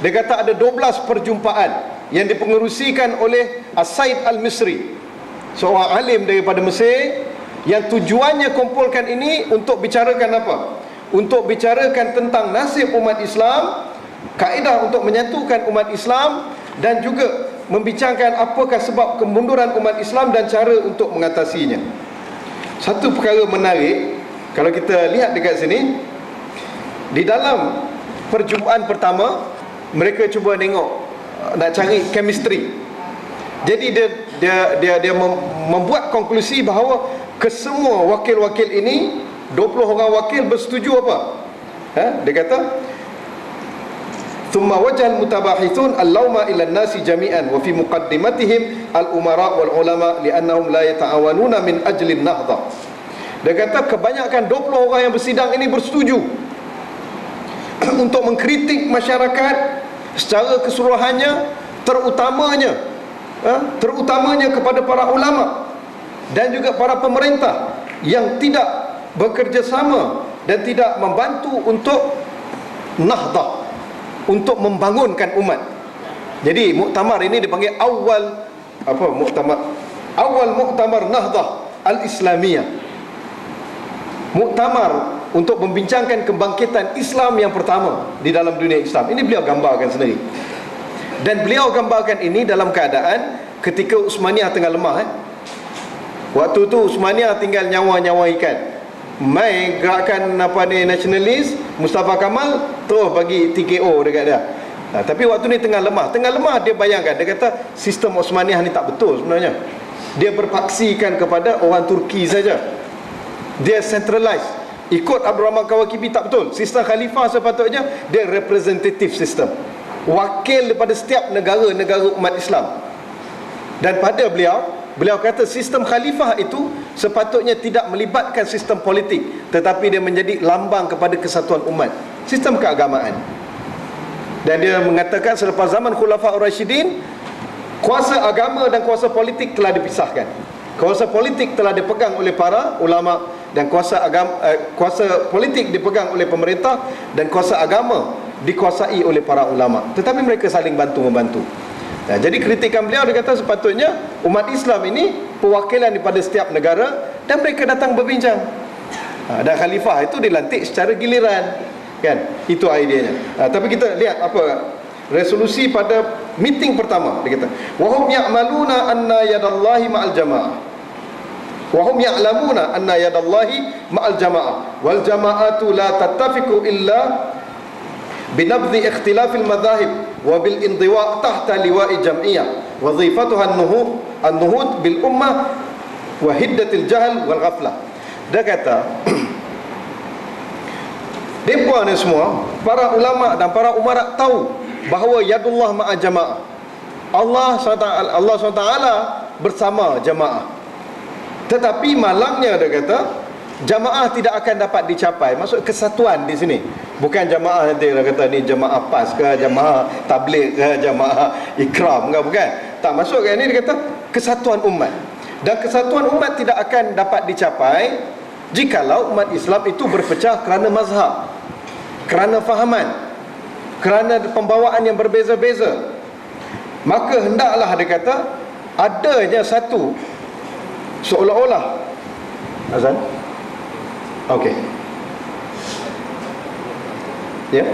Dia kata ada 12 perjumpaan yang dipengerusikan oleh As-Said Al-Misri, seorang alim daripada Mesir, yang tujuannya kumpulkan ini untuk bicarakan apa? Untuk bicarakan tentang nasib umat Islam, kaedah untuk menyatukan umat Islam, dan juga membincangkan apakah sebab kemunduran umat Islam dan cara untuk mengatasinya. Satu perkara menarik, kalau kita lihat dekat sini, di dalam perjumpaan pertama, mereka cuba nak cari chemistry. Jadi dia membuat konklusi bahawa kesemua wakil-wakil ini, 20 orang wakil bersetuju apa? Dia kata thumma wajal mutabahithun al-lawma ila an-nasi jami'an wa fi muqaddimatihim al-umara wal ulama li'annahum la yata'awanuna min ajli an-nahdha. Dia kata kebanyakan 20 orang yang bersidang ini bersetuju untuk mengkritik masyarakat secara keseluruhannya, terutamanya kepada para ulama dan juga para pemerintah yang tidak bekerjasama dan tidak membantu untuk nahdah, untuk membangunkan umat. Jadi muktamar ini dipanggil awal muktamar nahdah al-islamiyah, muktamar untuk membincangkan kebangkitan Islam yang pertama di dalam dunia Islam. Ini beliau gambarkan sendiri. Dan beliau gambarkan ini dalam keadaan ketika Uthmaniyah tengah lemah. Waktu tu Uthmaniyah tinggal nyawa-nyawa ikan. Mai gerakan nasionalis, Mustafa Kamal terus bagi TKO dekat dia. Tapi waktu ni tengah lemah dia bayangkan, dia kata sistem Uthmaniyah ni tak betul sebenarnya. Dia berpaksikan kepada orang Turki saja. Dia centralized. Ikut Abdul Rahman Kawakibi tak betul. Sistem khalifah sepatutnya dia representative system, wakil daripada setiap negara-negara umat Islam. Dan pada beliau kata sistem khalifah itu sepatutnya tidak melibatkan sistem politik, tetapi dia menjadi lambang kepada kesatuan umat, sistem keagamaan. Dan dia mengatakan selepas zaman Khulafaur Rasyidin, kuasa agama dan kuasa politik telah dipisahkan. Kuasa politik telah dipegang oleh para ulama, dan kuasa politik dipegang oleh pemerintah, dan kuasa agama dikuasai oleh para ulama. Tetapi mereka saling bantu-membantu. Jadi kritikan beliau, dia kata sepatutnya umat Islam ini perwakilan daripada setiap negara, dan mereka datang berbincang. Dan khalifah itu dilantik secara giliran, kan? Itu ideanya. Tapi kita lihat apa resolusi pada meeting pertama. Dia kata wahum ya'maluna anna yadallahi ma'al jamaah, wahum ya'lamuna anna yadallahi ma'al jamaah, wal jama'atu la tattafiqu illa binabdhi ikhtilafil madhahib wa bil indiwa' tahta liwa'i jam'iyah wazifatuha an-nuhud bil ummah wa hiddatil jahl wal ghaflah. Dia kata mereka ni semua, para ulama dan para umarak tahu bahawa yadullah ma'a jamaah, Allah SWT bersama jamaah. Tetapi malangnya dia kata jamaah tidak akan dapat dicapai. Maksud kesatuan di sini. Bukan jamaah nanti dia kata ni jamaah PAS ke, jamaah tabligh ke, jamaah ikram ke, bukan. Tak masuk kan ni, dia kata kesatuan umat. Dan kesatuan umat tidak akan dapat dicapai jikalau umat Islam itu berpecah kerana mazhab, kerana fahaman, kerana pembawaan yang berbeza-beza. Maka hendaklah dia kata adanya satu, seolah-olah azan. Okey. Ya.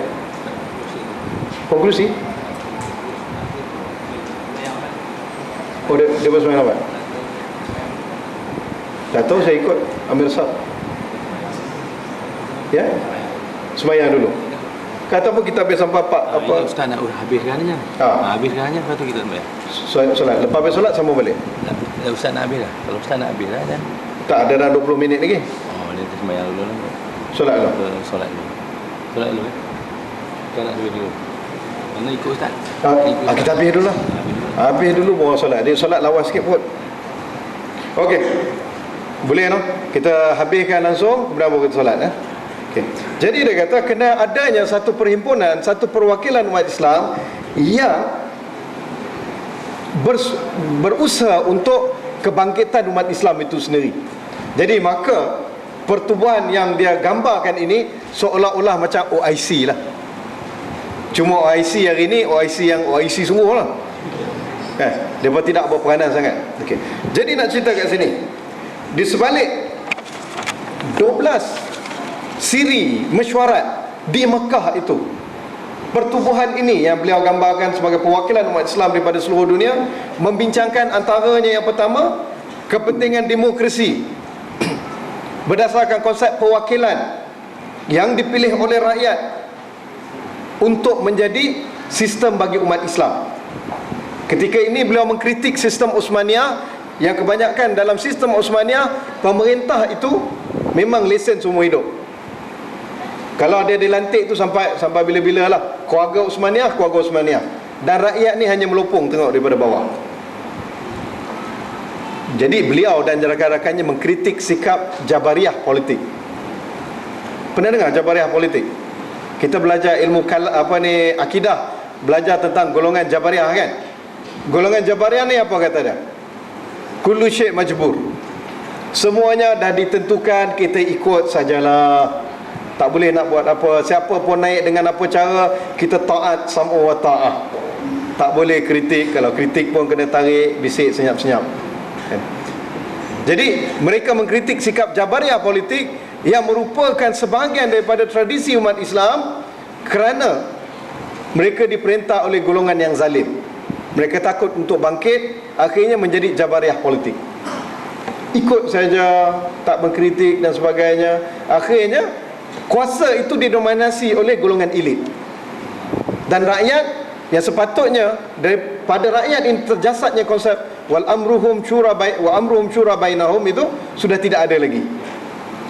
Konklusi. Oh, dia bersemayam apa? Tak tahu, saya ikut Amir Sab. Ya. Semayang dulu. Kata apa kita habis sampai apa? Ustaz nak habiskannya. Habiskannya, lepas tu kita sembahyang. Solat. Lepas habis solat sambung balik. Ustaz nak habis lah. Kalau Ustaz nak habis lah kan. Tak ada dah 20 minit lagi. Oh, dia sembahyang dulu lah. Solat dulu. Solat dulu. Solat dulu Kita nak dulu. Mana ikut Ustaz? Kita habis dulu lah. Habis dulu baru solat. Dia solat lawas sikit pun. Okey. Boleh no? Kita habiskan langsung, kemudian baru kita solat. Okay. Jadi dia kata kena adanya satu perhimpunan, satu perwakilan umat Islam yang berusaha untuk kebangkitan umat Islam itu sendiri. Jadi maka pertubuhan yang dia gambarkan ini seolah-olah macam OIC lah. Cuma OIC hari ini OIC yang OIC semua lah. Mereka tidak berperanan sangat. Okay. Jadi nak cerita kat sini, di sebalik 12 siri mesyuarat di Mekah itu, pertubuhan ini yang beliau gambarkan sebagai perwakilan umat Islam daripada seluruh dunia, membincangkan antaranya yang pertama, kepentingan demokrasi berdasarkan konsep perwakilan yang dipilih oleh rakyat untuk menjadi sistem bagi umat Islam. Ketika ini beliau mengkritik sistem Uthmaniyah, yang kebanyakan dalam sistem Uthmaniyah pemerintah itu memang lesen seumur hidup. Kalau dia dilantik tu sampai bila-bila lah, keluarga Uthmaniyah, dan rakyat ni hanya melopong tengok daripada bawah. Jadi beliau dan rakan-rakannya mengkritik sikap Jabariyah politik. Pernah dengar Jabariyah politik? Kita belajar ilmu akidah, belajar tentang golongan Jabariyah kan. Golongan Jabariyah ni apa kata dia? Kullu syai' majbur. Semuanya dah ditentukan, kita ikut sajalah. Tak boleh nak buat apa. Siapa pun naik dengan apa cara, kita taat, sam'u wa ta'ah. Tak boleh kritik. Kalau kritik pun kena tarik, bisik senyap-senyap. Jadi mereka mengkritik sikap Jabariyah politik yang merupakan sebahagian daripada tradisi umat Islam, kerana mereka diperintah oleh golongan yang zalim. Mereka takut untuk bangkit, akhirnya menjadi Jabariyah politik. Ikut saja, tak mengkritik dan sebagainya. Akhirnya kuasa itu didominasi oleh golongan elit. Dan rakyat yang sepatutnya, daripada rakyat ini terjasadnya konsep wal amruhum syura bainahum itu sudah tidak ada lagi.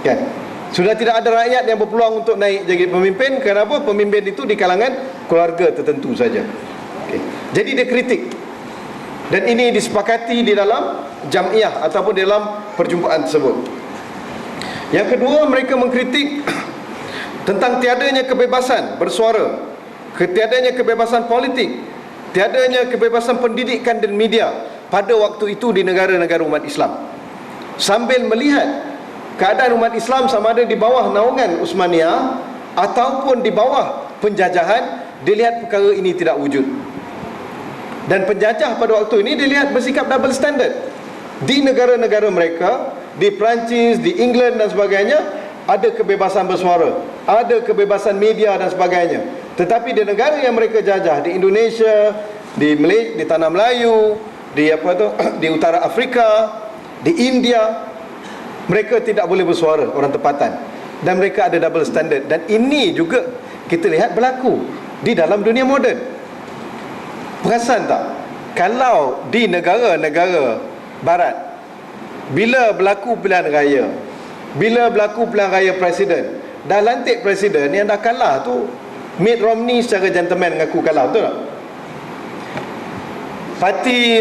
Kan? Sudah tidak ada rakyat yang berpeluang untuk naik jadi pemimpin. Kenapa? Pemimpin itu di kalangan keluarga tertentu saja. Okay. Jadi dia kritik. Dan ini disepakati di dalam jam'iyah ataupun dalam perjumpaan tersebut. Yang kedua, mereka mengkritik tentang tiadanya kebebasan bersuara, tiadanya kebebasan politik, tiadanya kebebasan pendidikan dan media pada waktu itu di negara-negara umat Islam. Sambil melihat keadaan umat Islam sama ada di bawah naungan Uthmaniyah ataupun di bawah penjajahan, dilihat perkara ini tidak wujud. Dan penjajah pada waktu ini dilihat bersikap double standard. Di negara-negara mereka, di Perancis, di England dan sebagainya, ada kebebasan bersuara, ada kebebasan media dan sebagainya. Tetapi di negara yang mereka jajah, di Indonesia, di Malaysia, di Tanah Melayu, di Utara Afrika, di India, mereka tidak boleh bersuara, orang tempatan. Dan mereka ada double standard. Dan ini juga kita lihat berlaku di dalam dunia moden. Perasan tak? Kalau di negara-negara barat, bila berlaku pilihan raya, bila berlaku pilihan raya presiden, dah lantik presiden, yang dah kalah tu Mitt Romney secara gentleman mengaku kalah, betul tak? Parti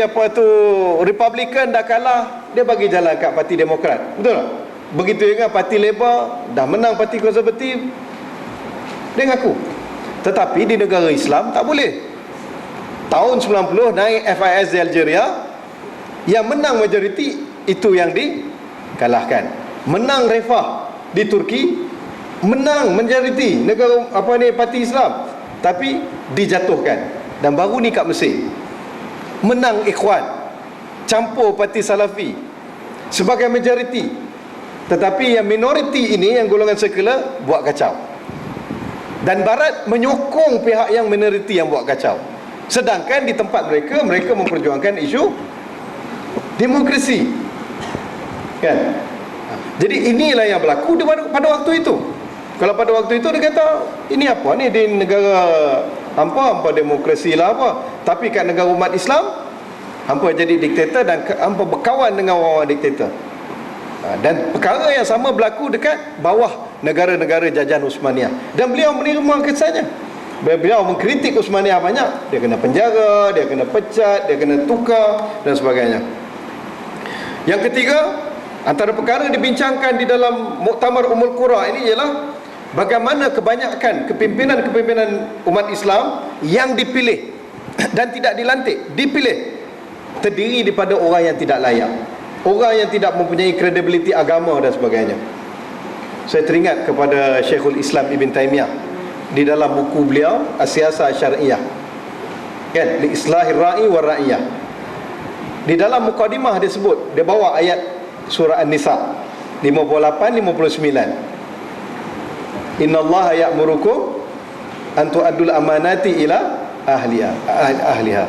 Republican dah kalah, dia bagi jalan kat Parti Demokrat. Betul tak? Begitu juga Parti Labour, dah menang Parti Konservatif, dia ngaku. Tetapi di negara Islam tak boleh. Tahun 90 naik FIS di Algeria, yang menang majoriti itu yang dikalahkan. Menang Refah di Turki, menang majoriti negara Parti Islam, tapi dijatuhkan. Dan baru ni kat Mesir, menang Ikhwan, campur Parti Salafi sebagai majoriti, tetapi yang minoriti ini, yang golongan sekular, buat kacau. Dan Barat menyokong pihak yang minoriti yang buat kacau. Sedangkan di tempat mereka, mereka memperjuangkan isu demokrasi, kan? Jadi inilah yang berlaku pada waktu itu. Kalau pada waktu itu dia kata, ini apa ni di negara hampa demokrasi lah apa, tapi kat negara umat Islam hampa jadi diktator dan hampa berkawan dengan orang-orang diktator. Dan perkara yang sama berlaku dekat bawah negara-negara jajahan Uthmaniyah. Dan beliau menerima kesannya. Beliau mengkritik Uthmaniyah banyak. Dia kena penjara, dia kena pecat, dia kena tukar dan sebagainya. Yang ketiga, antara perkara dibincangkan di dalam Muktamar Ummul Qura ini ialah bagaimana kebanyakan kepimpinan umat Islam yang dipilih dan tidak dilantik, dipilih, terdiri daripada orang yang tidak layak, orang yang tidak mempunyai kredibiliti agama dan sebagainya. Saya teringat kepada Syekhul Islam Ibn Taymiyah di dalam buku beliau As-Siyasah Syar'iyah, kan, li islahir ra'i wa ra'iyah. Di dalam mukadimah dia sebut, dia bawa ayat surah An-Nisa 58-59. Innallaha ya'murukum an tu'addul amanati ila ahliha.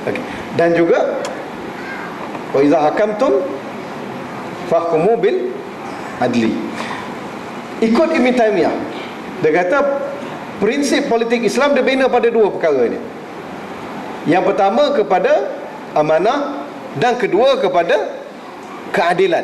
Okay. Dan juga wa iza hakamtum fahkumu bil adli. Ikut Ibn Taymiyah, dia kata prinsip politik Islam dia bina pada dua perkara ni. Yang pertama kepada amanah, dan kedua kepada keadilan.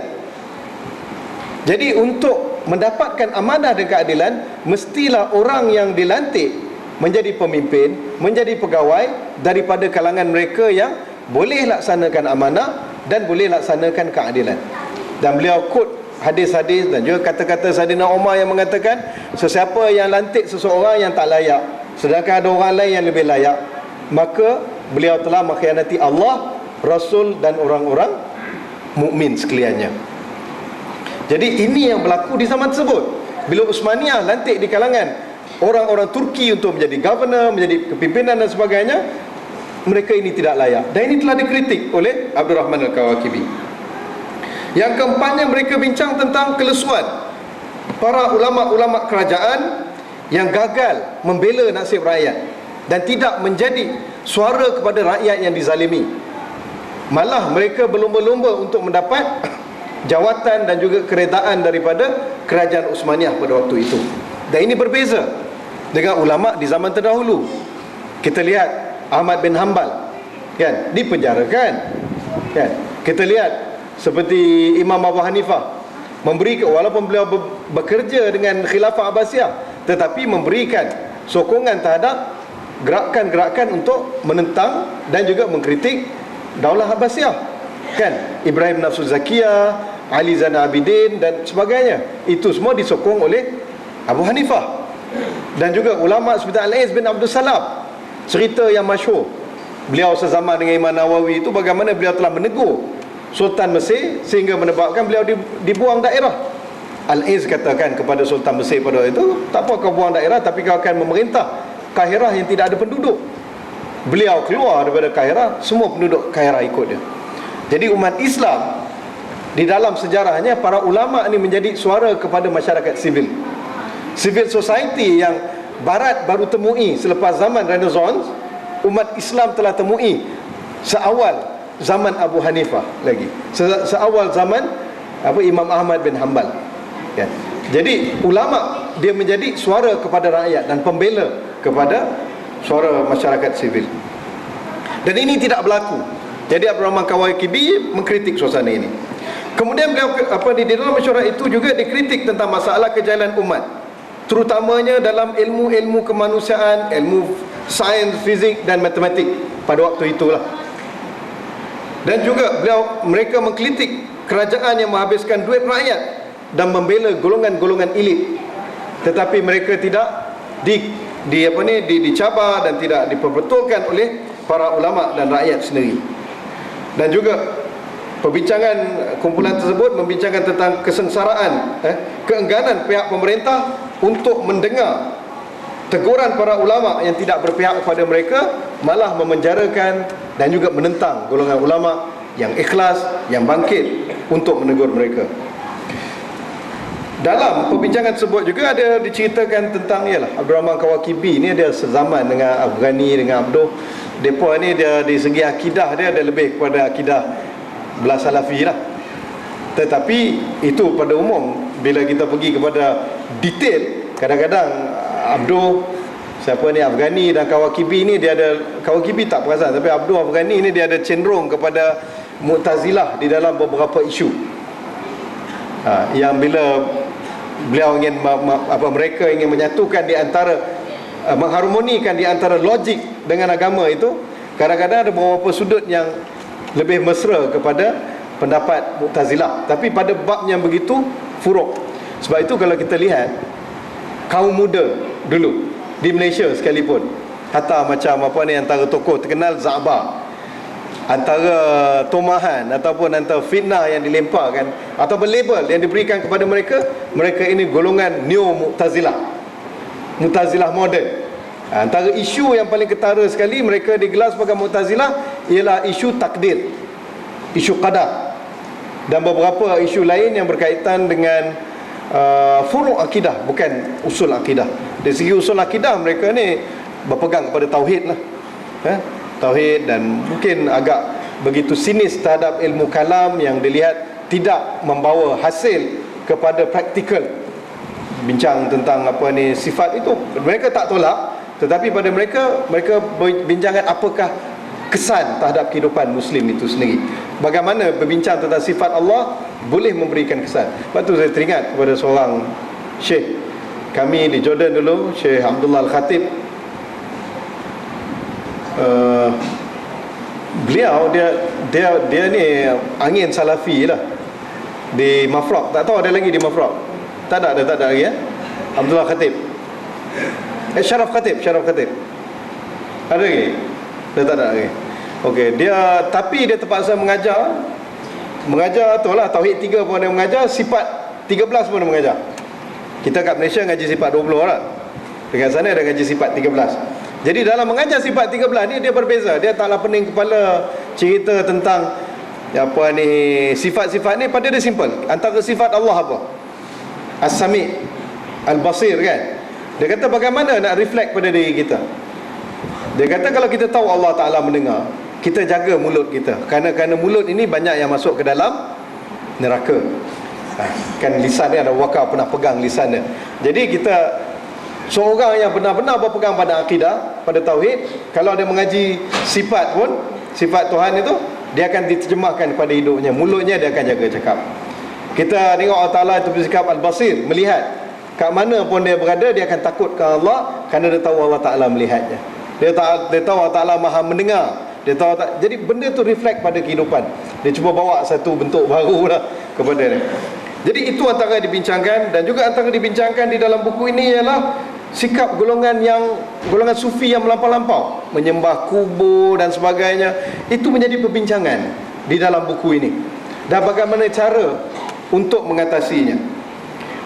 Jadi untuk mendapatkan amanah dan keadilan, mestilah orang yang dilantik menjadi pemimpin, menjadi pegawai daripada kalangan mereka yang boleh laksanakan amanah dan boleh laksanakan keadilan. Dan beliau quote hadis-hadis dan juga kata-kata Saidina Umar yang mengatakan, sesiapa yang lantik seseorang yang tak layak, sedangkan ada orang lain yang lebih layak, maka beliau telah mengkhianati Allah, Rasul dan orang-orang mukmin sekaliannya. Jadi ini yang berlaku di zaman tersebut. Bila Uthmaniyah lantik di kalangan orang-orang Turki untuk menjadi governor, menjadi kepimpinan dan sebagainya, mereka ini tidak layak. Dan ini telah dikritik oleh Abdul Rahman Al-Kawakibi. Yang keempatnya, mereka bincang tentang kelesuan para ulama-ulama kerajaan yang gagal membela nasib rakyat dan tidak menjadi suara kepada rakyat yang dizalimi. Malah mereka berlumba-lumba untuk mendapat jawatan dan juga keredaan daripada kerajaan Uthmaniyah pada waktu itu. Dan ini berbeza dengan ulama di zaman terdahulu. Kita lihat Ahmad bin Hanbal, kan, dipenjarakan, kan. Kita lihat seperti Imam Abu Hanifah, walaupun beliau bekerja dengan Khilafah Abbasiyah, tetapi memberikan sokongan terhadap gerakan-gerakan untuk menentang dan juga mengkritik Daulah Abbasiyah, kan. Ibrahim Nafsul Zakiyah, Ali Zainal Abidin dan sebagainya, itu semua disokong oleh Abu Hanifah. Dan juga ulama seperti Al-Aiz bin Abdul Salam, cerita yang masyhur beliau sezaman dengan Imam Nawawi itu, bagaimana beliau telah menegur Sultan Mesir sehingga menyebabkan beliau dibuang daerah. Al-Aiz katakan kepada Sultan Mesir pada waktu itu, tak apa kau buang daerah, tapi kau akan memerintah Kahirah yang tidak ada penduduk. Beliau keluar daripada Kahirah, semua penduduk Kahirah ikut dia. Jadi umat Islam di dalam sejarahnya, para ulama ini menjadi suara kepada masyarakat sivil. Civil society yang Barat baru temui selepas zaman Renaissance, umat Islam telah temui seawal zaman Abu Hanifah lagi, seawal zaman Imam Ahmad bin Hanbal, kan? Jadi ulama dia menjadi suara kepada rakyat dan pembela kepada suara masyarakat sivil. Dan ini tidak berlaku. Jadi Abdul Rahman Kawakibi mengkritik suasana ini. Kemudian beliau di dalam mesyuarat itu juga dikritik tentang masalah kejahilan umat, terutamanya dalam ilmu-ilmu kemanusiaan, ilmu sains, fizik dan matematik pada waktu itulah. Dan juga mereka mengkritik kerajaan yang menghabiskan duit rakyat dan membela golongan-golongan elit, tetapi mereka tidak dicabar dan tidak diperbetulkan oleh para ulama dan rakyat sendiri. Dan juga perbincangan kumpulan tersebut membincangkan tentang kesengsaraan, keengganan pihak pemerintah untuk mendengar teguran para ulama yang tidak berpihak kepada mereka, malah memenjarakan dan juga menentang golongan ulama yang ikhlas, yang bangkit untuk menegur mereka. Dalam perbincangan tersebut juga ada diceritakan tentang Abdul Rahman Kawakibi ni, dia sezaman dengan Afghani, dengan Abdul. Depa ni dia di segi akidah dia ada lebih kepada akidah belah salafi lah. Tetapi itu pada umum, bila kita pergi kepada detail, kadang-kadang Abdul Afghani dan Kawakibi ni dia ada, Kawakibi tak perasan, tapi Abdul Afghani ni dia ada cenderung kepada Mu'tazilah di dalam beberapa isu. Yang bila beliau ingin mereka ingin menyatukan di antara, mengharmonikan di antara logik dengan agama itu, kadang-kadang ada beberapa sudut yang lebih mesra kepada pendapat Mu'tazilah, tapi pada bab yang begitu furuk. Sebab itu kalau kita lihat kaum muda dulu di Malaysia sekalipun, hatta macam antara tokoh terkenal Za'bar, antara tomahan ataupun antara fitnah yang dilemparkan atau label yang diberikan kepada mereka, mereka ini golongan Neo Mu'tazilah moden. Antara isu yang paling ketara sekali mereka digelar sebagai Mu'tazilah ialah isu takdir, isu qadar, dan beberapa isu lain yang berkaitan dengan furu' akidah, bukan usul akidah. Dari segi usul akidah mereka ni berpegang kepada tauhid lah, tauhid, dan mungkin agak begitu sinis terhadap ilmu kalam yang dilihat tidak membawa hasil kepada praktikal. Bincang tentang sifat itu mereka tak tolak, tetapi pada mereka bincangkan apakah kesan terhadap kehidupan Muslim itu sendiri. Bagaimana berbincang tentang sifat Allah boleh memberikan kesan. Lepas tu saya teringat kepada seorang Syekh kami di Jordan dulu, Syekh Abdullah Al-Khatib. Beliau dia ni angin salafi lah di Mafraq. Tak tahu ada lagi di Mafraq? Tak ada lagi Abdullah Khatib. Syaraf Khatib. Ada lagi? Dia tak ada lagi. Okey, tapi dia terpaksa mengajar tu lah, tauhid 3 pun dia mengajar, sifat 13 pun dia mengajar. Kita kat Malaysia ngaji sifat 20 lah. Dekat sana ada ngaji sifat 13. Jadi dalam mengajar sifat 13 ni dia berbeza. Dia taklah pening kepala cerita tentang sifat-sifat ni. Pada dia simple. Antara sifat Allah apa? As-Sami', Al-Basir kan. Dia kata bagaimana nak reflect pada diri kita. Dia kata kalau kita tahu Allah Ta'ala mendengar, kita jaga mulut kita, kerana mulut ini banyak yang masuk ke dalam neraka. Kan lisan dia ada wakar pernah pegang lisan dia. Jadi kita, seorang yang benar-benar berpegang pada akidah, pada tauhid, kalau dia mengaji sifat pun, sifat Tuhan itu, dia akan diterjemahkan pada hidupnya. Mulutnya dia akan jaga cakap. Kita tengok Allah Ta'ala itu bersikap Al-Basir, melihat. Kat mana pun dia berada, dia akan takut ke Allah, kerana dia tahu Allah Ta'ala melihatnya. Dia tahu Allah Ta'ala maha mendengar. Dia tahu jadi benda tu reflect pada kehidupan. Dia cuba bawa satu bentuk baru lah kepada dia. Jadi itu antara dibincangkan. Dan juga antara dibincangkan di dalam buku ini ialah sikap golongan sufi yang melampau-lampau, menyembah kubur dan sebagainya. Itu menjadi perbincangan di dalam buku ini, dan bagaimana cara untuk mengatasinya.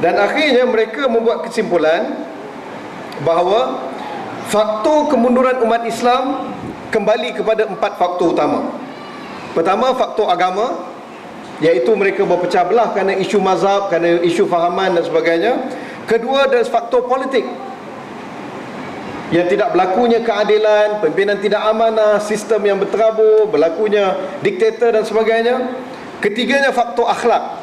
Dan akhirnya mereka membuat kesimpulan bahawa faktor kemunduran umat Islam kembali kepada 4 faktor utama. Pertama, faktor agama, iaitu mereka berpecah belah kerana isu mazhab, kerana isu fahaman dan sebagainya. Kedua, ada faktor politik, yang tidak berlakunya keadilan, pimpinan tidak amanah, sistem yang berterabur, berlakunya diktator dan sebagainya. Ketiganya, faktor akhlak.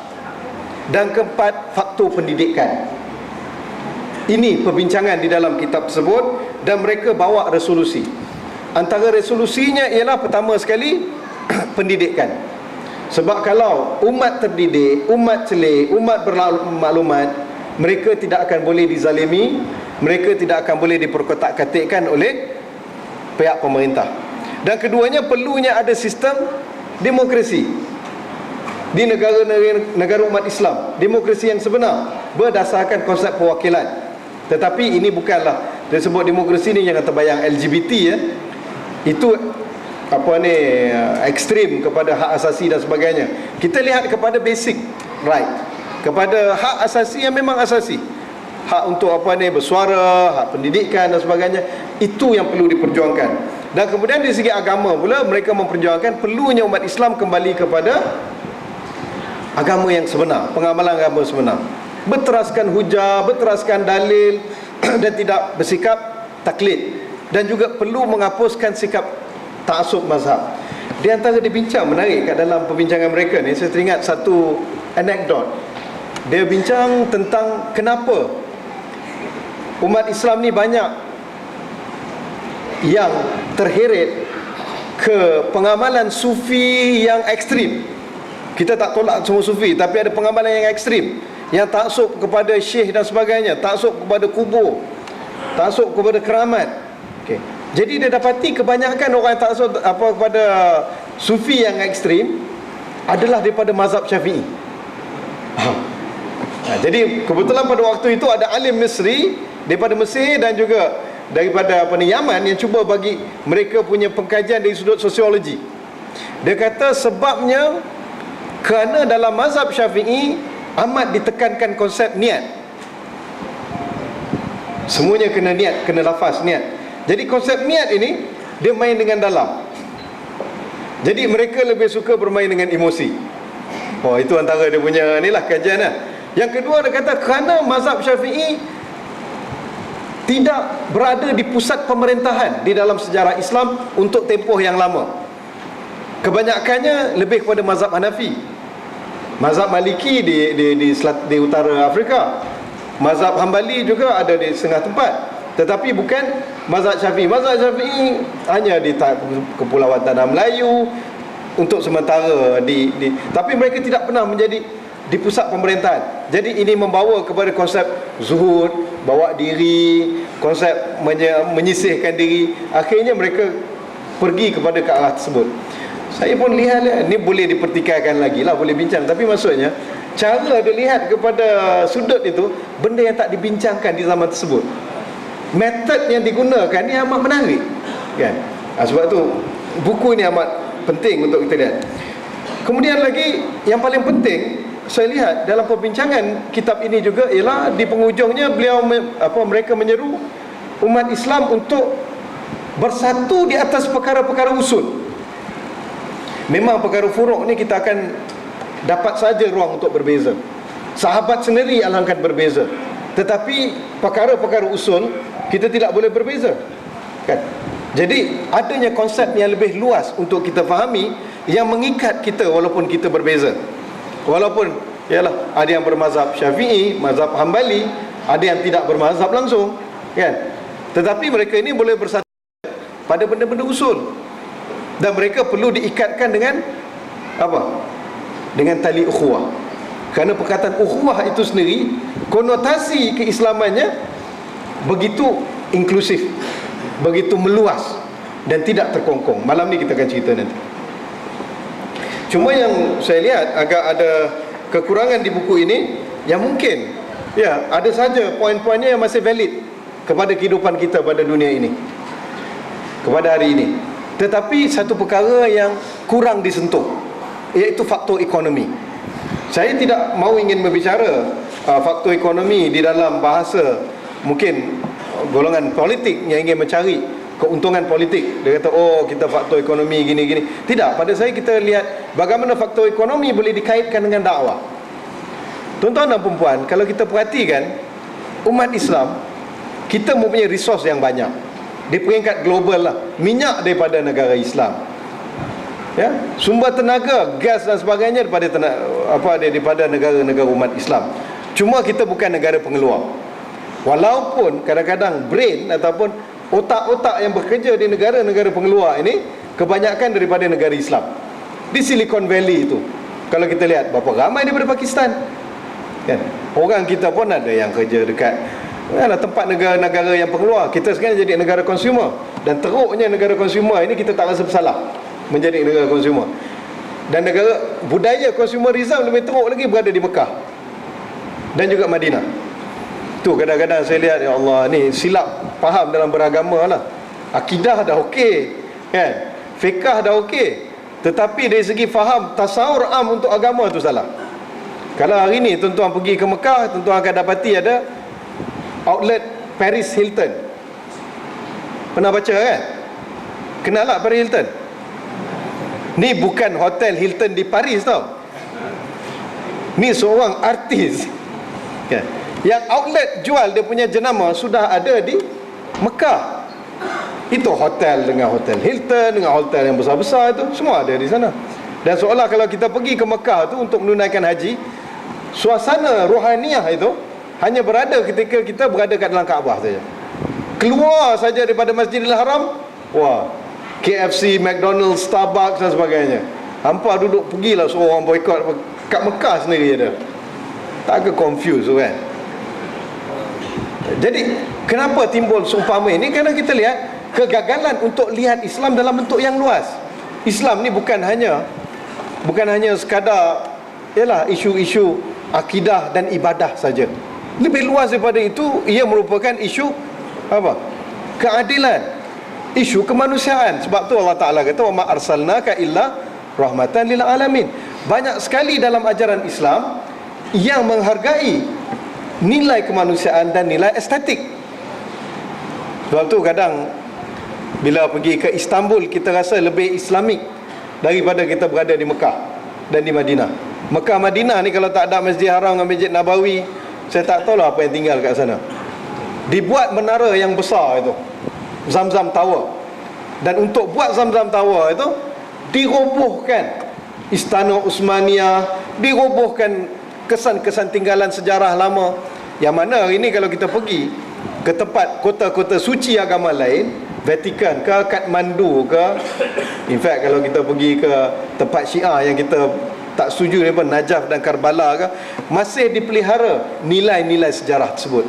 Dan keempat, faktor pendidikan. Ini perbincangan di dalam kitab tersebut, dan mereka bawa resolusi. Antara resolusinya ialah pertama sekali pendidikan. Sebab kalau umat terdidik, umat celik, umat bermaklumat, mereka tidak akan boleh dizalimi, mereka tidak akan boleh diperkotak-katikkan oleh pihak pemerintah. Dan keduanya, perlunya ada sistem demokrasi di negara umat Islam, demokrasi yang sebenar berdasarkan konsep perwakilan. Tetapi ini bukanlah disebut demokrasi ni, jangan terbayang LGBT ya. Itu ekstrim kepada hak asasi dan sebagainya. Kita lihat kepada basic right, kepada hak asasi yang memang asasi. Hak untuk bersuara, hak pendidikan dan sebagainya. Itu yang perlu diperjuangkan. Dan kemudian dari segi agama pula, mereka memperjuangkan perlunya umat Islam kembali kepada agama yang sebenar, pengamalan agama sebenar, berteraskan hujah, berteraskan dalil dan tidak bersikap taklid. Dan juga perlu menghapuskan sikap ta'assub mazhab. Di antara dibincang menarik kat dalam perbincangan mereka ni, saya teringat satu anekdot. Dia bincang tentang kenapa umat Islam ni banyak yang terheret ke pengamalan sufi yang ekstrim. Kita tak tolak semua sufi, tapi ada pengamalan yang ekstrim, yang taksub kepada syekh dan sebagainya, taksub kepada kubur, taksub kepada keramat. Okay. Jadi dia dapati kebanyakan orang yang taksub kepada sufi yang ekstrim adalah daripada mazhab Syafi'i. Jadi kebetulan pada waktu itu ada alim Misri daripada Mesir dan juga daripada Yaman yang cuba bagi mereka punya pengkajian dari sudut sosiologi. Dia kata sebabnya kerana dalam mazhab Syafi'i amat ditekankan konsep niat. Semuanya kena niat, kena lafaz niat. Jadi konsep niat ini dia main dengan dalam. Jadi mereka lebih suka bermain dengan emosi. Oh, itu antara dia punya inilah kajian lah. Yang kedua dia kata kerana mazhab Syafi'i tidak berada di pusat pemerintahan di dalam sejarah Islam untuk tempoh yang lama. Kebanyakannya lebih kepada mazhab Hanafi. Mazhab Maliki di utara Afrika. Mazhab Hambali juga ada di setengah tempat. Tetapi bukan mazhab Syafi'i. Mazhab Syafi'i hanya di Kepulauan Tanah Melayu untuk sementara tapi mereka tidak pernah menjadi di pusat pemerintahan. Jadi ini membawa kepada konsep zuhud, bawa diri, konsep menyisihkan diri. Akhirnya mereka pergi kepada ke arah tersebut. Saya pun lihat ni boleh dipertikaikan lagi lah, boleh bincang. Tapi maksudnya cara dia lihat kepada sudut itu, benda yang tak dibincangkan di zaman tersebut. Metod yang digunakan ni amat menarik kan? Sebab tu buku ni amat penting untuk kita lihat. Kemudian lagi yang paling penting saya lihat dalam perbincangan kitab ini juga ialah di penghujungnya mereka menyeru umat Islam untuk bersatu di atas perkara-perkara usul. Memang perkara furuk ni kita akan dapat saja ruang untuk berbeza. Sahabat sendiri alangkah berbeza. Tetapi perkara-perkara usul kita tidak boleh berbeza kan? Jadi adanya konsep yang lebih luas untuk kita fahami yang mengikat kita walaupun kita berbeza. Walaupun yalah ada yang bermazhab Syafi'i, mazhab Hambali, ada yang tidak bermazhab langsung kan? Tetapi mereka ini boleh bersatu pada benda-benda usul. Dan mereka perlu diikatkan dengan apa? Dengan tali ukhuwah. Kerana perkataan ukhuwah itu sendiri, konotasi keislamannya begitu inklusif, begitu meluas dan tidak terkongkong. Malam ni kita akan cerita nanti. Cuma yang saya lihat agak ada kekurangan di buku ini, yang mungkin ya ada saja poin-poinnya yang masih valid kepada kehidupan kita pada dunia ini, kepada hari ini. Tetapi satu perkara yang kurang disentuh, iaitu faktor ekonomi. Saya tidak mahu ingin berbicara faktor ekonomi di dalam bahasa mungkin golongan politik yang ingin mencari keuntungan politik. Dia kata kita faktor ekonomi gini-gini. Tidak, pada saya kita lihat bagaimana faktor ekonomi boleh dikaitkan dengan dakwah. Tuan-tuan dan puan-puan, kalau kita perhatikan umat Islam, kita mempunyai resource yang banyak. Di peringkat global lah, minyak daripada negara Islam, ya, sumber tenaga, gas dan sebagainya daripada negara-negara umat Islam. Cuma kita bukan negara pengeluar. Walaupun kadang-kadang brain ataupun otak-otak yang bekerja di negara-negara pengeluar ini kebanyakan daripada negara Islam. Di Silicon Valley itu, kalau kita lihat berapa ramai daripada Pakistan kan? Orang kita pun ada yang kerja dekat tempat negara-negara yang pengeluar. Kita sekarang jadi negara konsumer, dan teruknya negara konsumer ini kita tak rasa bersalah menjadi negara konsumer. Dan negara budaya consumerism lebih teruk lagi berada di Mekah dan juga Madinah. Tu kadang-kadang saya lihat, ya Allah, ni silap faham dalam beragama lah. Akidah dah okey kan, fiqh dah okey, tetapi dari segi faham tasawur am untuk agama tu salah. Kalau hari ni tuan-tuan pergi ke Mekah, tuan-tuan akan dapati ada outlet Paris Hilton. Pernah baca kan? Kenal tak Paris Hilton? Ni bukan hotel Hilton di Paris tau. Ni seorang artis kan, yang outlet jual dia punya jenama sudah ada di Mekah. Itu hotel dengan hotel Hilton, dengan hotel yang besar-besar itu, semua ada di sana. Dan seolah kalau kita pergi ke Mekah tu untuk menunaikan haji, suasana rohaniah itu hanya berada ketika kita berada kat dalam Kaabah saja. Keluar saja daripada Masjidil Haram, wah, KFC, McDonald's, Starbucks dan sebagainya. Hampa duduk pergilah suruh orang boykot kat Mekah sendiri ada. Tak ke confuse tu kan? Jadi kenapa timbul seumpama ini? Kerana kita lihat kegagalan untuk lihat Islam dalam bentuk yang luas. Islam ni bukan hanya sekadar ialah isu-isu akidah dan ibadah saja. Lebih luas daripada itu, ia merupakan isu apa? Keadilan, isu kemanusiaan. Sebab tu Allah Ta'ala kata, wa ma arsalnaka illa rahmatan lil alamin. Banyak sekali dalam ajaran Islam yang menghargai nilai kemanusiaan dan nilai estetik. Sebab tu kadang bila pergi ke Istanbul, kita rasa lebih Islamik daripada kita berada di Mekah dan di Madinah. Mekah, Madinah ni kalau tak ada Masjid Haram dengan Masjid Nabawi, saya tak tahulah apa yang tinggal kat sana. Dibuat menara yang besar itu, Zamzam Tower. Dan untuk buat Zamzam Tower itu, dirobohkan Istana Uthmaniyah, dirobohkan kesan-kesan tinggalan sejarah lama. Yang mana hari ni kalau kita pergi ke tempat kota-kota suci agama lain, Vatikan ke, Kathmandu ke, in fact kalau kita pergi ke tempat Syiah yang kita tak setuju, Najaf dan Karbala ke, masih dipelihara nilai-nilai sejarah tersebut.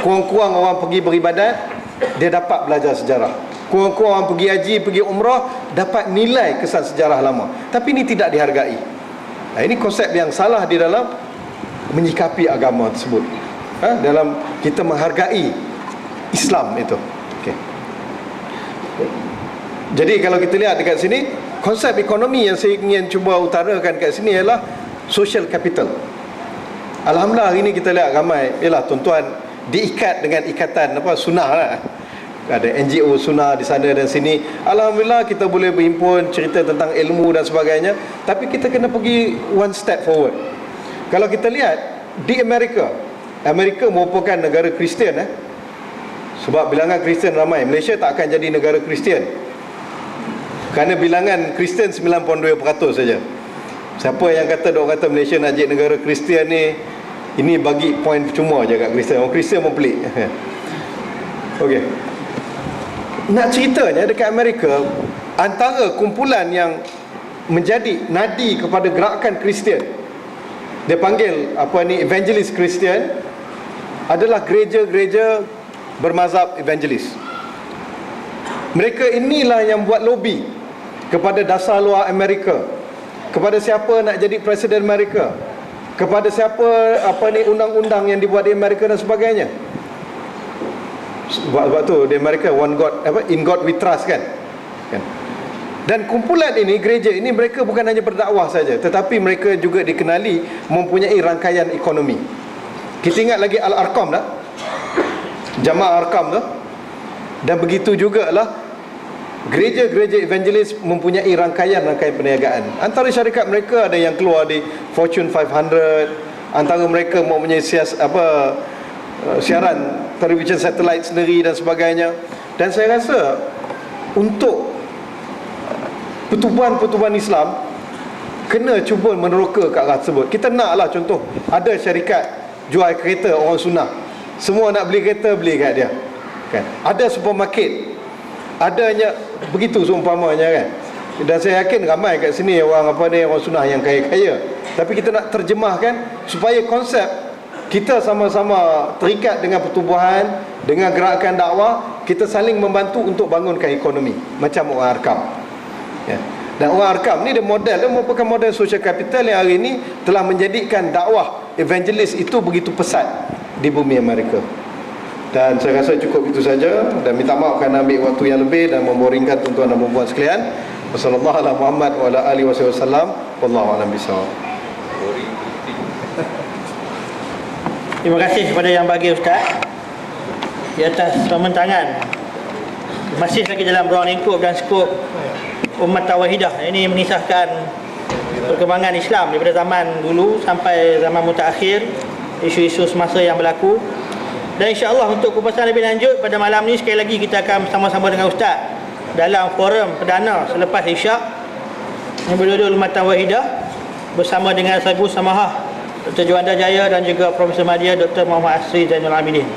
Kurang-kurang orang pergi beribadat, dia dapat belajar sejarah. Kurang-kurang orang pergi haji, pergi umrah, dapat nilai kesan sejarah lama. Tapi ini tidak dihargai. Nah, ini konsep yang salah di dalam menyikapi agama tersebut. Dalam kita menghargai Islam itu. Okay. Jadi kalau kita lihat dekat sini, konsep ekonomi yang saya ingin cuba utarakan kat sini ialah social capital. Alhamdulillah hari ini kita lihat ramai, ialah tuan-tuan diikat dengan ikatan sunnah lah. Ada NGO sunnah di sana dan sini. Alhamdulillah kita boleh berhimpun, cerita tentang ilmu dan sebagainya. Tapi kita kena pergi one step forward. Kalau kita lihat di Amerika merupakan negara Kristian sebab bilangan Kristian ramai. Malaysia tak akan jadi negara Kristian kerana bilangan Kristian 9.2% saja. Siapa yang kata Malaysia nak jadi negara Kristian ni, ini bagi poin percuma je kat Kristian. Orang Kristian pun pelik. Okey. Nak ceritanya dekat Amerika, antara kumpulan yang menjadi nadi kepada gerakan Kristian, dia panggil evangelis Kristian, adalah gereja-gereja bermazhab evangelis. Mereka inilah yang buat lobby kepada dasar luar Amerika, kepada siapa nak jadi presiden Amerika, kepada siapa undang-undang yang dibuat di Amerika dan sebagainya. Sebab tu di Amerika one God, in God we trust kan. Dan kumpulan ini, gereja ini, mereka bukan hanya berdakwah saja, tetapi mereka juga dikenali mempunyai rangkaian ekonomi. Kita ingat lagi Al-Arqam tak? Jamaah Arqam tu. Dan begitu jugalah gereja-gereja evangelis mempunyai rangkaian-rangkaian perniagaan. Antara syarikat mereka ada yang keluar di Fortune 500, antara mereka mempunyai siaran televisyen satelit sendiri dan sebagainya. Dan saya rasa untuk pertubuhan-pertubuhan Islam kena cuba meneroka ke arah tersebut. Kita naklah contoh, ada syarikat jual kereta orang sunnah, semua nak beli kereta, beli kat dia kan. Ada supermarket, adanya begitu seumpamanya kan. Dan saya yakin ramai kat sini orang orang sunnah yang kaya-kaya. Tapi kita nak terjemahkan supaya konsep kita sama-sama terikat dengan pertubuhan, dengan gerakan dakwah, kita saling membantu untuk bangunkan ekonomi macam orang Arqam ya. Dan orang Arkam ni dia model, dia merupakan model social capital yang hari ini telah menjadikan dakwah evangelis itu begitu pesat di bumi Amerika. Dan saya rasa cukup itu saja, dan minta maaf kerana ambil waktu yang lebih dan memboringkan tuan-tuan dan puan sekalian. Wassallallahu ala Muhammad wa ala alihi wasallam. Wallahu a'lam bishawab. Terima kasih kepada yang bagi Ustaz di atas pembentangan masih lagi dalam ruang lingkup dan skop umat tawahidah. Ini mengisahkan perkembangan Islam daripada zaman dulu sampai zaman mutakhir, isu-isu semasa yang berlaku. Dan insya-Allah untuk kupasan lebih lanjut pada malam ni, sekali lagi kita akan bersama-sama dengan Ustaz dalam forum perdana selepas Isyak yang berdua-dua Lumatan Wahidah bersama dengan Sabu Samahah Dr. Juanda Jaya dan juga Profesor Madya Dr. Muhammad Asri Zainul Abidin.